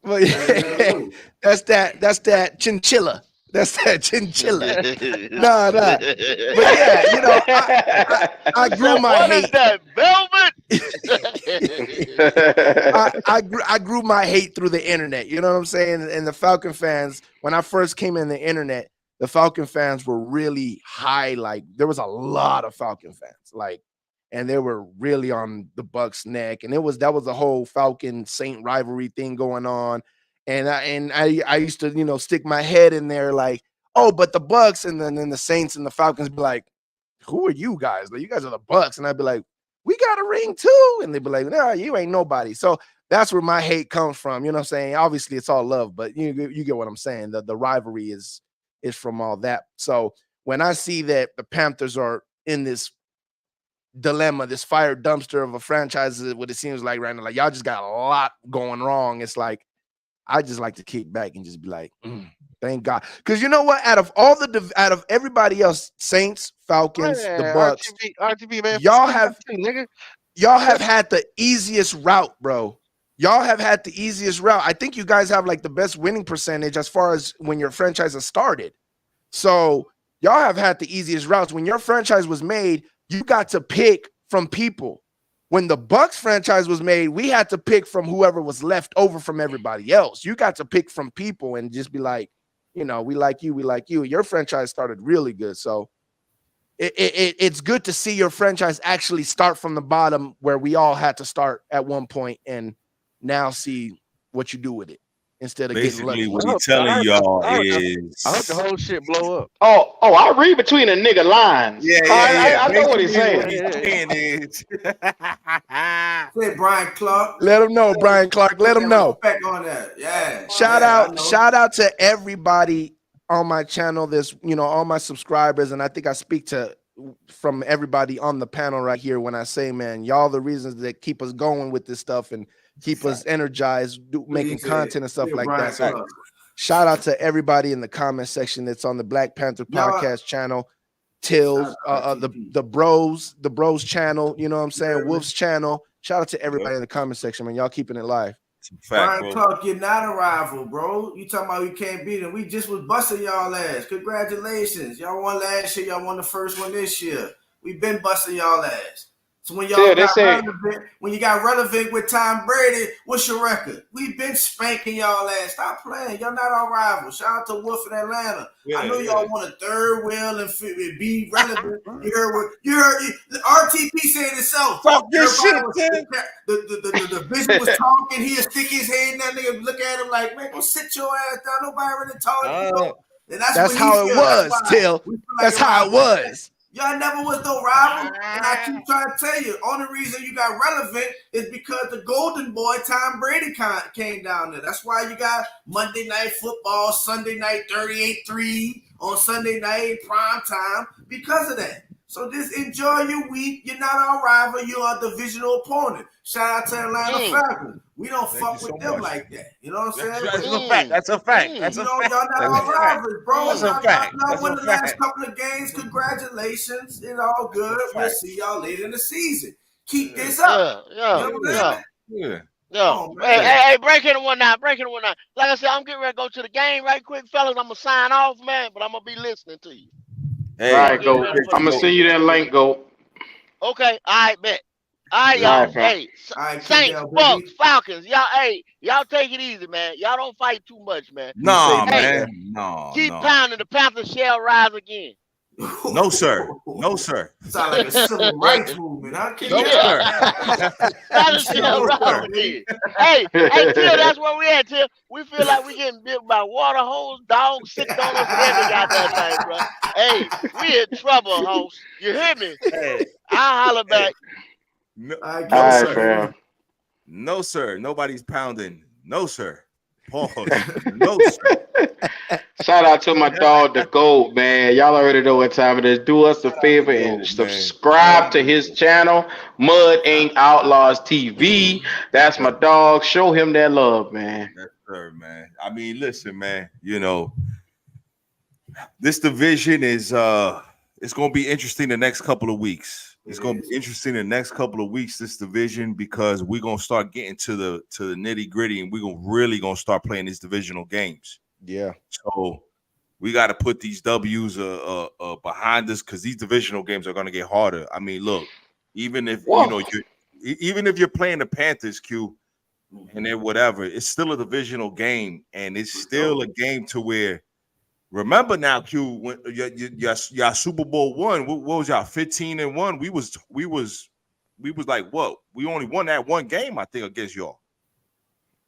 Well, yeah, that's that chinchilla. That's that chinchilla. Nah. But yeah, you know, I grew my hate. What is that, velvet? I grew my hate through the internet. You know what I'm saying? And the Falcon fans, when I first came in the internet, the Falcon fans were really high. Like there was a lot of Falcon fans, like, and they were really on the Bucs' neck. And that was a whole Falcon Saint rivalry thing going on. And I used to, you know, stick my head in there like, oh, but the Bucs, and then the Saints and the Falcons be like, who are you guys? Like, you guys are the Bucs. And I'd be like, we got a ring too. And they'd be like, no, you ain't nobody. So that's where my hate comes from. You know what I'm saying? Obviously it's all love, but you get what I'm saying. The rivalry is from all that. So when I see that the Panthers are in this dilemma, this fire dumpster of a franchise, what it seems like right now, like y'all just got a lot going wrong. It's like, I just like to kick back and just be like, thank God. Because you know what? Out of everybody else, Saints, Falcons, the Bucs, RTB, man, y'all have had the easiest route, bro. Y'all have had the easiest route. I think you guys have like the best winning percentage as far as when your franchise has started. So y'all have had the easiest routes. When your franchise was made, you got to pick from people. When the Bucs franchise was made, we had to pick from whoever was left over from everybody else. You got to pick from people and just be like, you know, we like you, we like you. Your franchise started really good. So it's good to see your franchise actually start from the bottom where we all had to start at one point and now see what you do with it. instead of basically getting what lucky. he's telling y'all is I hope the whole shit blow up. Oh, I read between the nigga lines. Yeah. I know what he's saying. What he's saying is Say Brian Clark. Let him know, Brian Clark. Let him know. Respect on that. Yeah. Shout out to everybody on my channel. There's, all my subscribers, and I think I speak from everybody on the panel right here when I say, man, y'all the reasons that keep us going with this stuff and keep us energized, making content and stuff like that. So shout out to everybody in the comment section that's on the Black Panther podcast channel, Tills, the bros channel, you know what I'm saying, Wolf's channel. Shout out to everybody in the comment section, man. Y'all keeping it live. Brian Clark, you're not a rival, bro. You talking about we can't beat him. We just was busting y'all ass. Congratulations. Y'all won last year. Y'all won the first one this year. We've been busting y'all ass. So when y'all when you got relevant with Tom Brady, what's your record? We've been spanking y'all ass. Stop playing. Y'all not our rivals. Shout out to Wolf in Atlanta. I know y'all want a third wheel and be relevant. You heard RTP saying itself. Fuck this shit, man. The division was talking. He'll stick his head in that nigga, look at him like, man, go sit your ass down. Nobody really talking. That's how it was, Till. That's how it was. Y'all never was no rival, and I keep trying to tell you, only reason you got relevant is because the golden boy Tom Brady came down there. That's why you got Monday Night Football, Sunday night 38-3 on Sunday night prime time because of that. So just enjoy your week. You're not our rival. You're our divisional opponent. Shout out to Atlanta Falcons. We don't fuck with them like that. You know what I'm saying? That's a fact. Y'all not our rivals, bro. That's a fact. Y'all won the last couple of games. Congratulations. It's all good. We'll see y'all later in the season. Keep this up. Hey, breaking one now. Like I said, I'm getting ready to go to the game right quick, fellas. I'm going to sign off, man, but I'm going to be listening to you. Hey, all right, go. I'm going to send you that link, go. Okay, all right, bet. All right, y'all. Hey, Saints, Bucks, Falcons. Y'all take it easy, man. Y'all don't fight too much, man. No, man. No. Keep pounding. The Panthers shall rise again. No, sir. Sound like a civil rights movement. No, sir. Hey, Till, that's where we at, Till. We feel like we getting bit by water hose, dogs sitting on us, every goddamn thing, bro. Hey, we in trouble, host. You hear me? Hey, I'll holler back. No, sir. Nobody's pounding. No, sir. Pause. No, sir. Shout out to my dog, the GOAT, man. Y'all already know what time it is. Do us a favor and subscribe to his channel, Mud Ink Outlaws TV. That's my dog. Show him that love, man. Yes, sir, man. I mean, listen, man. This division is it's gonna be interesting the next couple of weeks. It's gonna be interesting the next couple of weeks, this division, because we're gonna start getting to the nitty gritty, and we're really gonna start playing these divisional games. Yeah. So we got to put these W's behind us, because these divisional games are gonna get harder. I mean, look, even if you're playing the Panthers, Q, and then whatever, it's still a divisional game, and it's still a game to where. Remember now, Q, when y'all Super Bowl one, what was y'all 15-1? We was like, what? We only won that one game, I think, against y'all.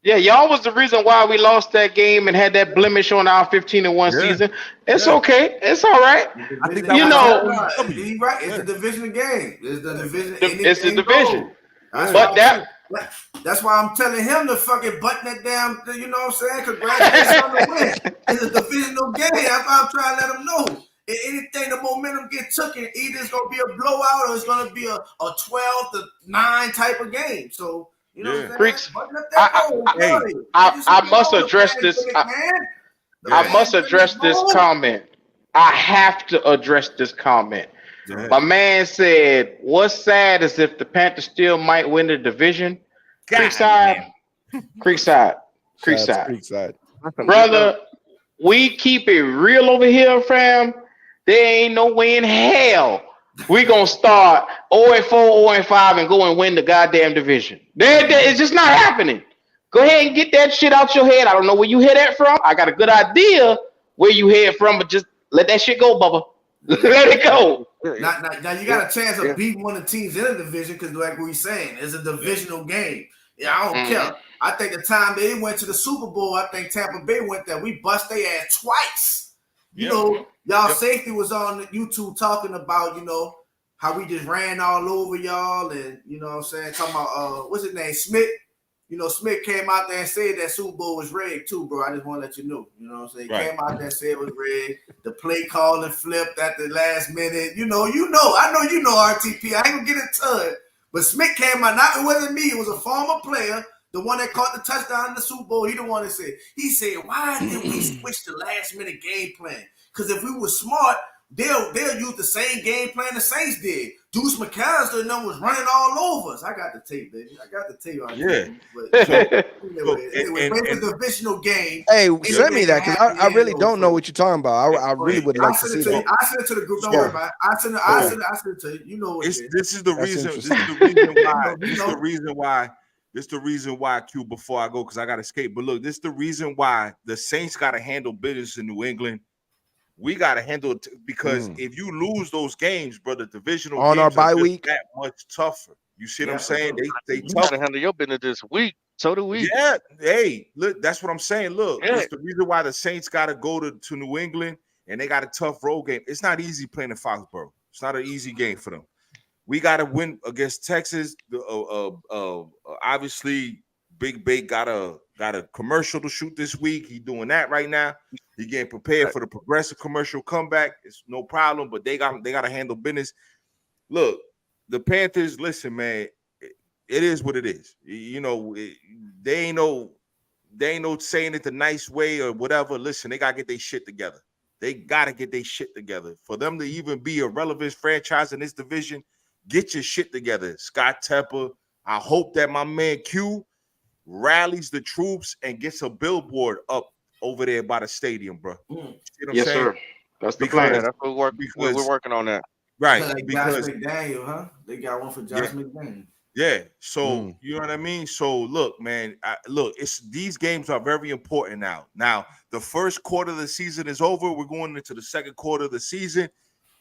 Yeah, y'all was the reason why we lost that game and had that blemish on our 15-1 season. It's okay. It's all right. I think he's right. It's a division game. It's the division. It's the division. That's why I'm telling him to fucking button that down. You know what I'm saying? Congratulations on the win. It's a divisional game. That's why I'm trying to let him know. If anything, the momentum gets taken. Either it's gonna be a blowout or it's gonna be a 12-9 type of game. So you know what I'm saying? I must address this. I must address this comment. I have to address this comment. Yeah. My man said, what's sad is if the Panthers still might win the division. Creekside. Brother, we keep it real over here, fam. There ain't no way in hell we gonna start 0-4, 0-5 and go and win the goddamn division. It's just not happening. Go ahead and get that shit out your head. I don't know where you hear that from. I got a good idea where you head from, but just let that shit go, Bubba. Let it go. Now you got a chance of beating one of the teams in the division, because like we're saying, it's a divisional game. Yeah, I don't care. I think the time they went to the Super Bowl, I think Tampa Bay went there. We bust their ass twice. You know, y'all safety was on YouTube talking about, you know, how we just ran all over y'all, and you know what I'm saying, talking about what's his name, Smith. You know, Smith came out there and said that Super Bowl was rigged too, bro. I just want to let you know. You know what I'm saying? He came out there and said it was rigged. The play calling flipped at the last minute. You know. I know you know RTP. I ain't gonna get into it. But Smith came out. It wasn't me. It was a former player, the one that caught the touchdown in the Super Bowl. He the one that said. He said, "Why did we switch the last minute game plan? Because if we were smart, they'll use the same game plan the Saints did. Deuce McAllister and them was running all over us." I got the tape, baby. I got the tape on anyway, it's a divisional game. Hey, send me that, because I really don't know what you're talking about. I really would like to see that. I send it to the group. Don't worry about it. I send it to you. You know what this is the reason. This is the reason why, Q, before I go, because I got to escape. But look, this is the reason why the Saints got to handle business in New England. We got to handle it because if you lose those games, brother, divisional on games our bye week, that much tougher. You see what I'm saying? They you got to handle your business this week. So do we. Yeah. Hey, look, that's what I'm saying. Look, it's the reason why the Saints got to go to New England and they got a tough road game. It's not easy playing in Foxborough. It's not an easy game for them. We got to win against Texas. Obviously, Big Bake got a commercial to shoot this week. He's doing that right now. He getting prepared for the progressive commercial comeback. It's no problem, but they got to handle business. Look, the Panthers. Listen, man, it is what it is. You know, they ain't no saying it the nice way or whatever. Listen, they gotta get their shit together. They gotta get their shit together for them to even be a relevant franchise in this division. Get your shit together, Scott Tepper. I hope that my man Q rallies the troops and gets a billboard up over there by the stadium, bro. Yes, sir. That's the plan. That's what we're working on that. Right. Josh McDaniel, huh? They got one for Josh McDaniel. Yeah. So you know what I mean? So look, man, these games are very important now. Now, the first quarter of the season is over. We're going into the second quarter of the season.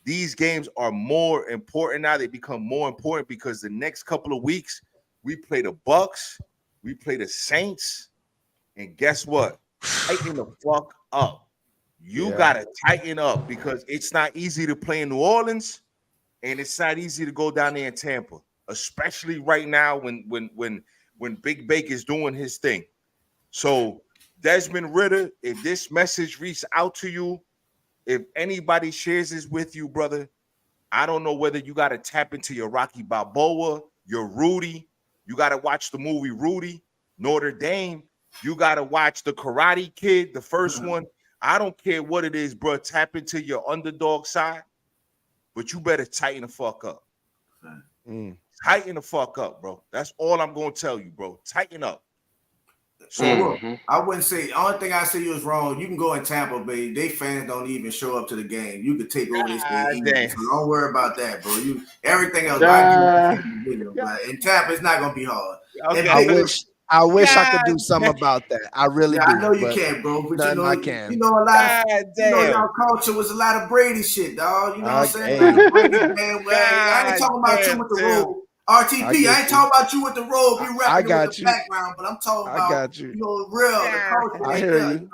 These games are more important now. They become more important because the next couple of weeks we play the Bucks, we play the Saints, and guess what? Tighten the fuck up. You gotta tighten up because it's not easy to play in New Orleans, and it's not easy to go down there in Tampa, especially right now when Big Bake is doing his thing. So Desmond Ritter, if this message reaches out to you, if anybody shares this with you, brother, I don't know whether you got to tap into your Rocky Balboa, your Rudy. You got to watch the movie Rudy, Notre Dame. You got to watch the Karate Kid, the first one. I don't care what it is, bro. Tap into your underdog side, but you better tighten the fuck up. Tighten the fuck up, bro. That's all I'm going to tell you, bro. Tighten up. So I wouldn't say, the only thing I say you was wrong. You can go in Tampa Bay. They fans don't even show up to the game. You could take over this game. So don't worry about that, bro. Everything else, but in Tampa, it's not gonna be hard. Okay. I wish I could do something about that. I really do. I know you can, bro. But I can. You know, a lot of y'all culture was a lot of Brady shit, dog. You know what I'm saying? Brady, man, I ain't talking about you with the robe. RTP, I ain't talking about you with the robe. You rapping with the background, but I'm talking about you know, real the culture. I hear you.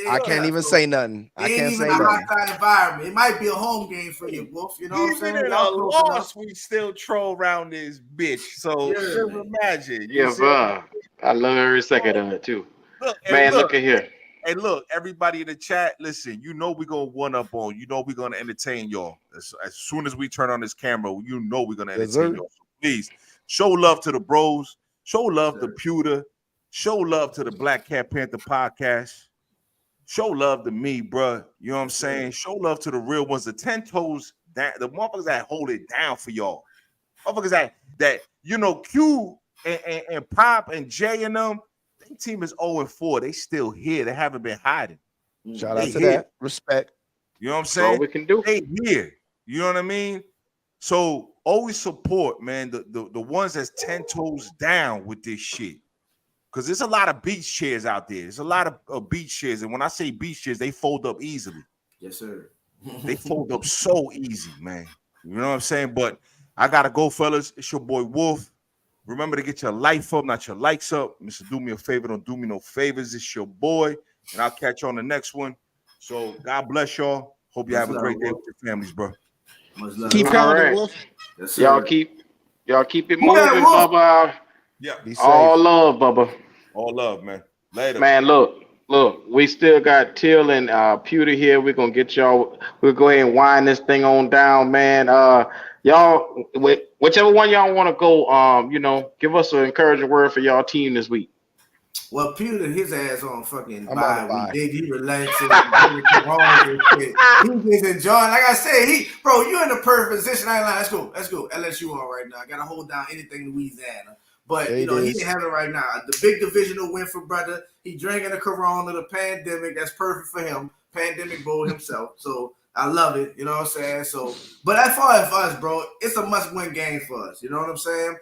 I can't even say nothing. I can't say nothing. It ain't even a hostile environment. It might be a home game for you, Wolf. You know what I'm saying? Even in a loss, we still troll around this bitch. So just imagine. Yeah, I love every second of it too. Look at here. Hey, look, everybody in the chat, listen, you know we're going to one up on. You know we're going to entertain y'all. As soon as we turn on this camera, you know we're going to entertain y'all. So please, show love to the bros. Show love to Pewter. Show love to the Black Cat Panther podcast. Show love to me, bro. You know what I'm saying? Show love to the real ones, the 10 toes, the motherfuckers that hold it down for y'all. Motherfuckers that you know, Q and Pop and Jay and them, their team is 0-4. They still here. They haven't been hiding. Shout out to that. Respect. You know what I'm saying? All we can do. They here. You know what I mean? So always support, man, the ones that's 10 toes down with this shit. Because there's a lot of beach chairs out there. There's a lot of beach chairs. And when I say beach chairs, they fold up easily. Yes, sir. They fold up so easy, man. You know what I'm saying? But I got to go, fellas. It's your boy Wolf. Remember to get your life up, not your likes up. Mr. Do Me a Favor, don't do me no favors. It's your boy, and I'll catch you on the next one. So God bless y'all. Hope you have a great day with your families, bro. Keep pounding, Wolf. Yes, y'all keep it moving, Bubba. Yeah. All love, Bubba. All love, man. Later. Man, look, we still got Till and Pewter here. We're gonna get y'all. We'll go ahead and wind this thing on down, man. Y'all, whichever one y'all want to go, give us an encouraging word for y'all team this week. Well, Pewter, his ass on fucking bye. He relaxing. He just enjoying. Like I said, you in the perfect position. I ain't lying. Let's go. LSU on right now. I gotta hold down anything Louisiana. But he didn't have it right now. The big divisional win for brother. He drinking the Corona, the pandemic. That's perfect for him. Pandemic bowl himself. So I love it. You know what I'm saying? So, but as far as us, bro, it's a must-win game for us. You know what I'm saying?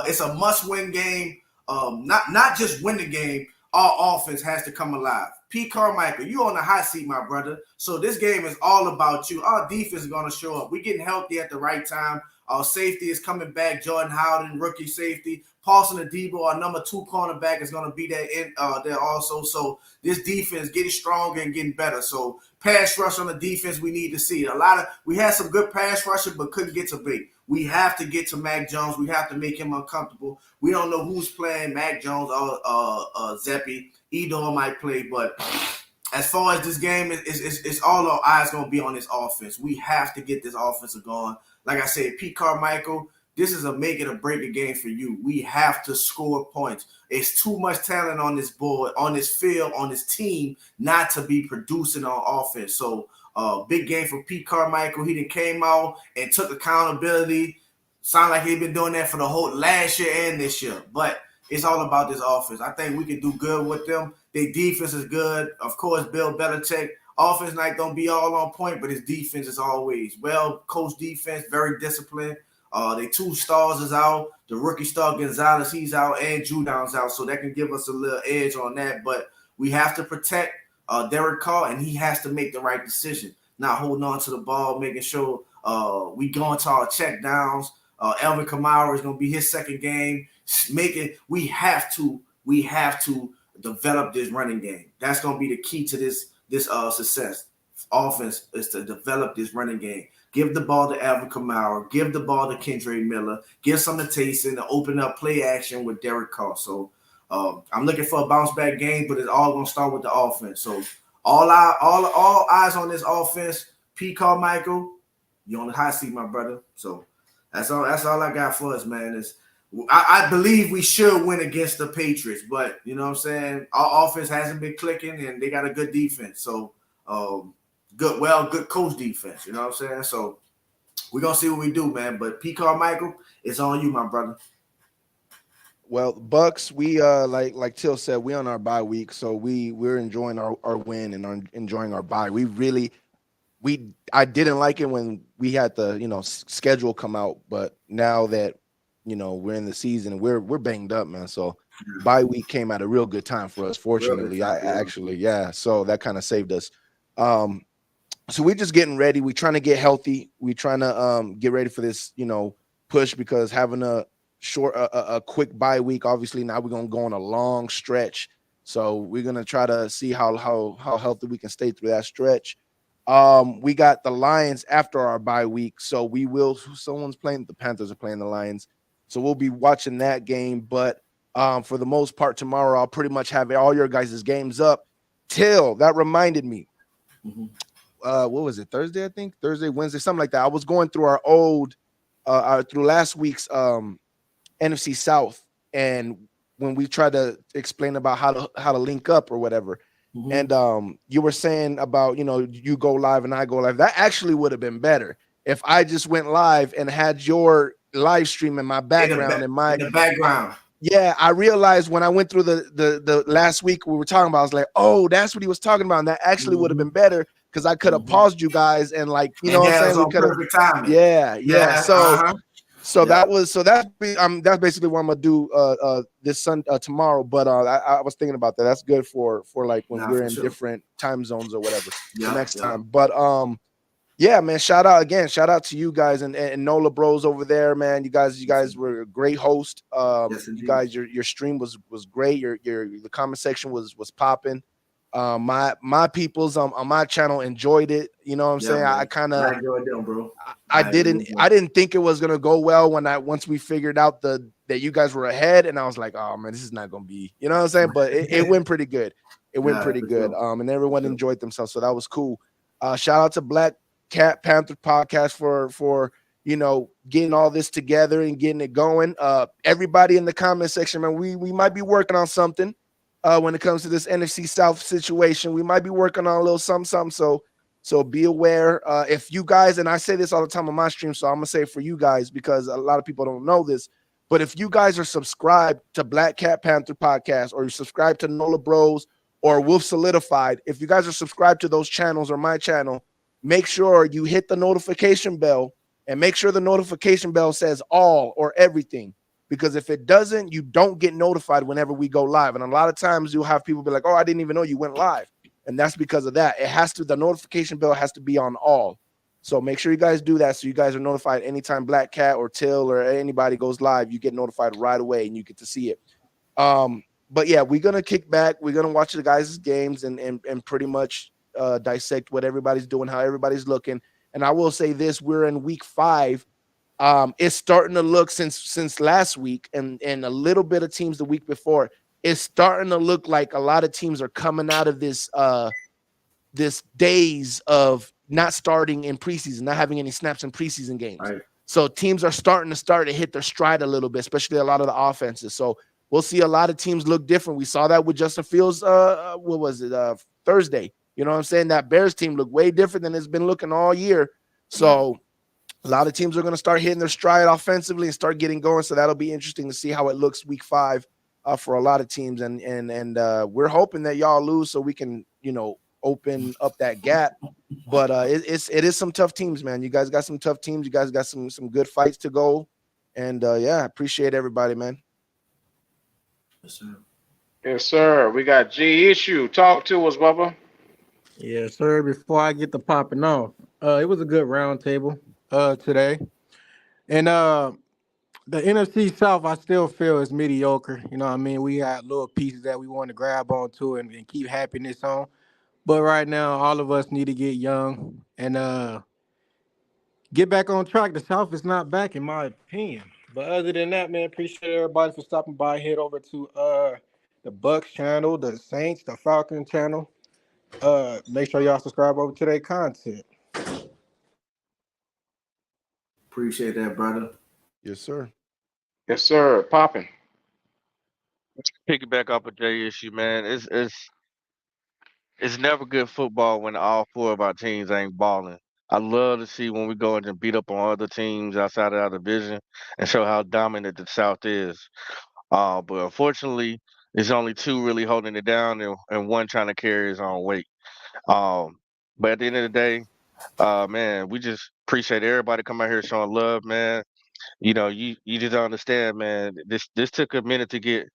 It's a must-win game. Not just win the game. Our offense has to come alive. P. Carmichael, you on the hot seat, my brother. So this game is all about you. Our defense is going to show up. We're getting healthy at the right time. Our safety is coming back. Jordan Howden, rookie safety. Paulson Adebo, our number 2 cornerback, is going to be there also. So this defense getting stronger and getting better. So pass rush on the defense, we need to see. We had some good pass rushing, but couldn't get to big. We have to get to Mac Jones. We have to make him uncomfortable. We don't know who's playing, Mac Jones or Zeppi. Edor might play, but as far as this game, it's all our eyes going to be on this offense. We have to get this offense going. Like I said, Pete Carmichael, this is a make it or break it game for you. We have to score points. It's too much talent on this board, on this field, on this team, not to be producing on offense. So, big game for Pete Carmichael. He came out and took accountability. Sound like he's been doing that for the whole last year and this year. But it's all about this offense. I think we can do good with them. Their defense is good. Of course, Bill Belichick. Offense night don't be all on point, but his defense is always well-coached defense, very disciplined. The 2 stars is out. The rookie star Gonzalez, he's out, and Judon's out, so that can give us a little edge on that. But we have to protect Derek Carr, and he has to make the right decision, not holding on to the ball, making sure we going to our check downs. Alvin Kamara is going to be his second game. We have to develop this running game. That's going to be the key to this success. Offense is to develop this running game. Give the ball to Alvin Kamara. Give the ball to Kendre Miller. Give some to Taysom to open up play action with Derek Carr. So I'm looking for a bounce back game, but it's all going to start with the offense. So all eyes on this offense. P. Carmichael, you're on the hot seat, my brother. So that's all I got for us, man. I believe we should win against the Patriots, but you know what I'm saying? Our offense hasn't been clicking, and they got a good defense. So good coach defense. You know what I'm saying? So we're gonna see what we do, man. But P. Carmichael, it's on you, my brother. Well, Bucks, we like Till said, we on our bye week, so we're enjoying our win and enjoying our bye. I didn't like it when we had the schedule come out, but now that we're in the season and we're banged up, man. So bye week came at a real good time for us. Fortunately, so that kind of saved us. So we're just getting ready. We're trying to get healthy. We're trying to get ready for this, push, because having a quick bye week, obviously now we're gonna go on a long stretch. So we're gonna try to see how healthy we can stay through that stretch. We got the Lions after our bye week, so someone's playing. The Panthers are playing the Lions, so we'll be watching that game. But for the most part, tomorrow I'll pretty much have all your guys' games up. Till, that reminded me. Mm-hmm. What was it? Thursday, I think. Thursday, Wednesday, something like that. I was going through our old, through last week's NFC South, and when we tried to explain about how to link up or whatever, and you were saying about you go live and I go live. That actually would have been better if I just went live and had your live stream in my background in the background. Yeah, I realized when I went through the last week we were talking about, I was like, oh, that's what he was talking about, and that actually would have been better. Because I could have paused you guys and what I'm saying. We could have. Yeah. So that's basically what I'm gonna do this tomorrow. But I was thinking about that. That's good for like when we're in different time zones or whatever the next time. But Yeah, man. Shout out to you guys and Nola Bros over there, man. You guys were a great host. Yes, you guys, your stream was great. The comment section was popping. My peoples on my channel enjoyed it. You know what I'm saying? Man. I kind of enjoyed them, bro. I didn't think it was gonna go well once we figured out that you guys were ahead, and I was like, oh man, this is not gonna be, you know what I'm saying? But it went pretty good. It went pretty good. Sure. And everyone enjoyed themselves, so that was cool. Shout out to Black Cat Panther Podcast for getting all this together and getting it going. Everybody in the comment section, man, we might be working on something when it comes to this NFC South situation. We might be working on a little something. So be aware. If you guys, and I say this all the time on my stream, so I'm gonna say it for you guys because a lot of people don't know this. But if you guys are subscribed to Black Cat Panther Podcast, or you subscribe to Nola Bros or Wolf Solidified, if you guys are subscribed to those channels or my channel, make sure you hit the notification bell and make sure the notification bell says all or everything. Because if it doesn't, you don't get notified whenever we go live. And a lot of times you'll have people be like, oh, I didn't even know you went live. And that's because of that. The notification bell has to be on all. So make sure you guys do that so you guys are notified anytime Black Cat or Till or anybody goes live. You get notified right away and you get to see it. But yeah, we're gonna kick back. We're gonna watch the guys' games and pretty much dissect what everybody's doing, how everybody's looking. And I will say this: we're in week 5. It's starting to look since last week and a little bit of teams the week before. It's starting to look like a lot of teams are coming out of this days of not starting in preseason, not having any snaps in preseason games. Right. So teams are starting to hit their stride a little bit, especially a lot of the offenses. So we'll see a lot of teams look different. We saw that with Justin Fields. What was it? Thursday. You know what I'm saying? That Bears team looked way different than it's been looking all year. So a lot of teams are going to start hitting their stride offensively and start getting going. So that'll be interesting to see how it looks week 5 for a lot of teams. And we're hoping that y'all lose so we can, open up that gap. But it is some tough teams, man. You guys got some tough teams. You guys got some good fights to go. And I appreciate everybody, man. Yes, sir. Yes, sir. We got G Issue. Talk to us, Bubba. Yes, sir. Before I get to popping off, it was a good round table today. And the NFC South, I still feel is mediocre. You know what I mean? We got little pieces that we want to grab onto and keep happiness on. But right now, all of us need to get young and get back on track. The South is not back, in my opinion. But other than that, man, appreciate everybody for stopping by. Head over to the Bucks channel, the Saints, the Falcons channel. Make sure y'all subscribe over to their content. Appreciate that, brother. Yes, sir. Yes, sir. Popping. Piggyback off of Jay Issue, man. It's never good football when all 4 of our teams ain't balling. I love to see when we go in and beat up on other teams outside of our division and show how dominant the South is. But unfortunately, there's only 2 really holding it down and 1 trying to carry his own weight. But at the end of the day, man, we just appreciate everybody coming out here showing love, man. You just don't understand, man. This took a minute to get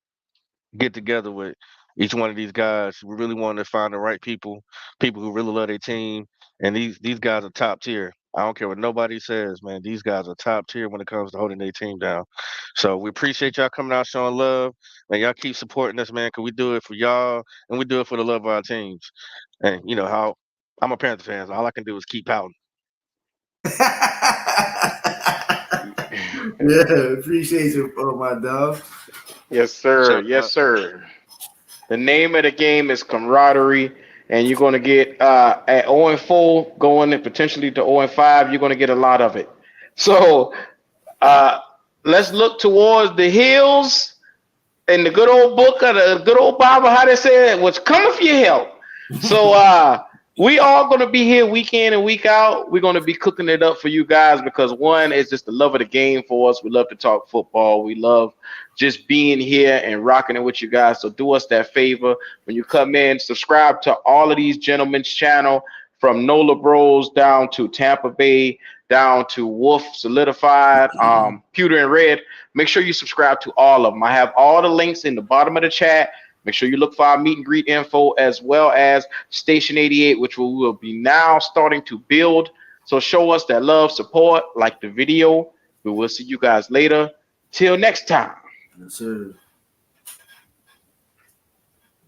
together with each one of these guys. We really wanted to find the right people who really love their team, and these guys are top tier. I don't care what nobody says, man. These guys are top tier when it comes to holding their team down. So we appreciate y'all coming out showing love, and y'all keep supporting us, man, because we do it for y'all, and we do it for the love of our teams. And you know how I'm a Panthers fan, so all I can do is keep pouting. Yeah, appreciate you, my dog. Yes, sir. Yes, sir. The name of the game is camaraderie, and you're going to get at 0-4 going and potentially to 0-5. You're going to get a lot of it. So let's look towards the hills in the good old book of the good old Bible. How they say it, what's coming for your help. So we all going to be here week in and week out. We're going to be cooking it up for you guys because one is just the love of the game for us. We love to talk football. We love just being here and rocking it with you guys. So do us that favor. When you come in, subscribe to all of these gentlemen's channel from Nola Bros down to Tampa Bay, down to Wolf Solidified, Pewter and Red. Make sure you subscribe to all of them. I have all the links in the bottom of the chat. Make sure you look for our meet and greet info as well as Station 88, which we will be now starting to build So show us that love, support, like the video. We will see you guys later. Till next time. Yes, sir.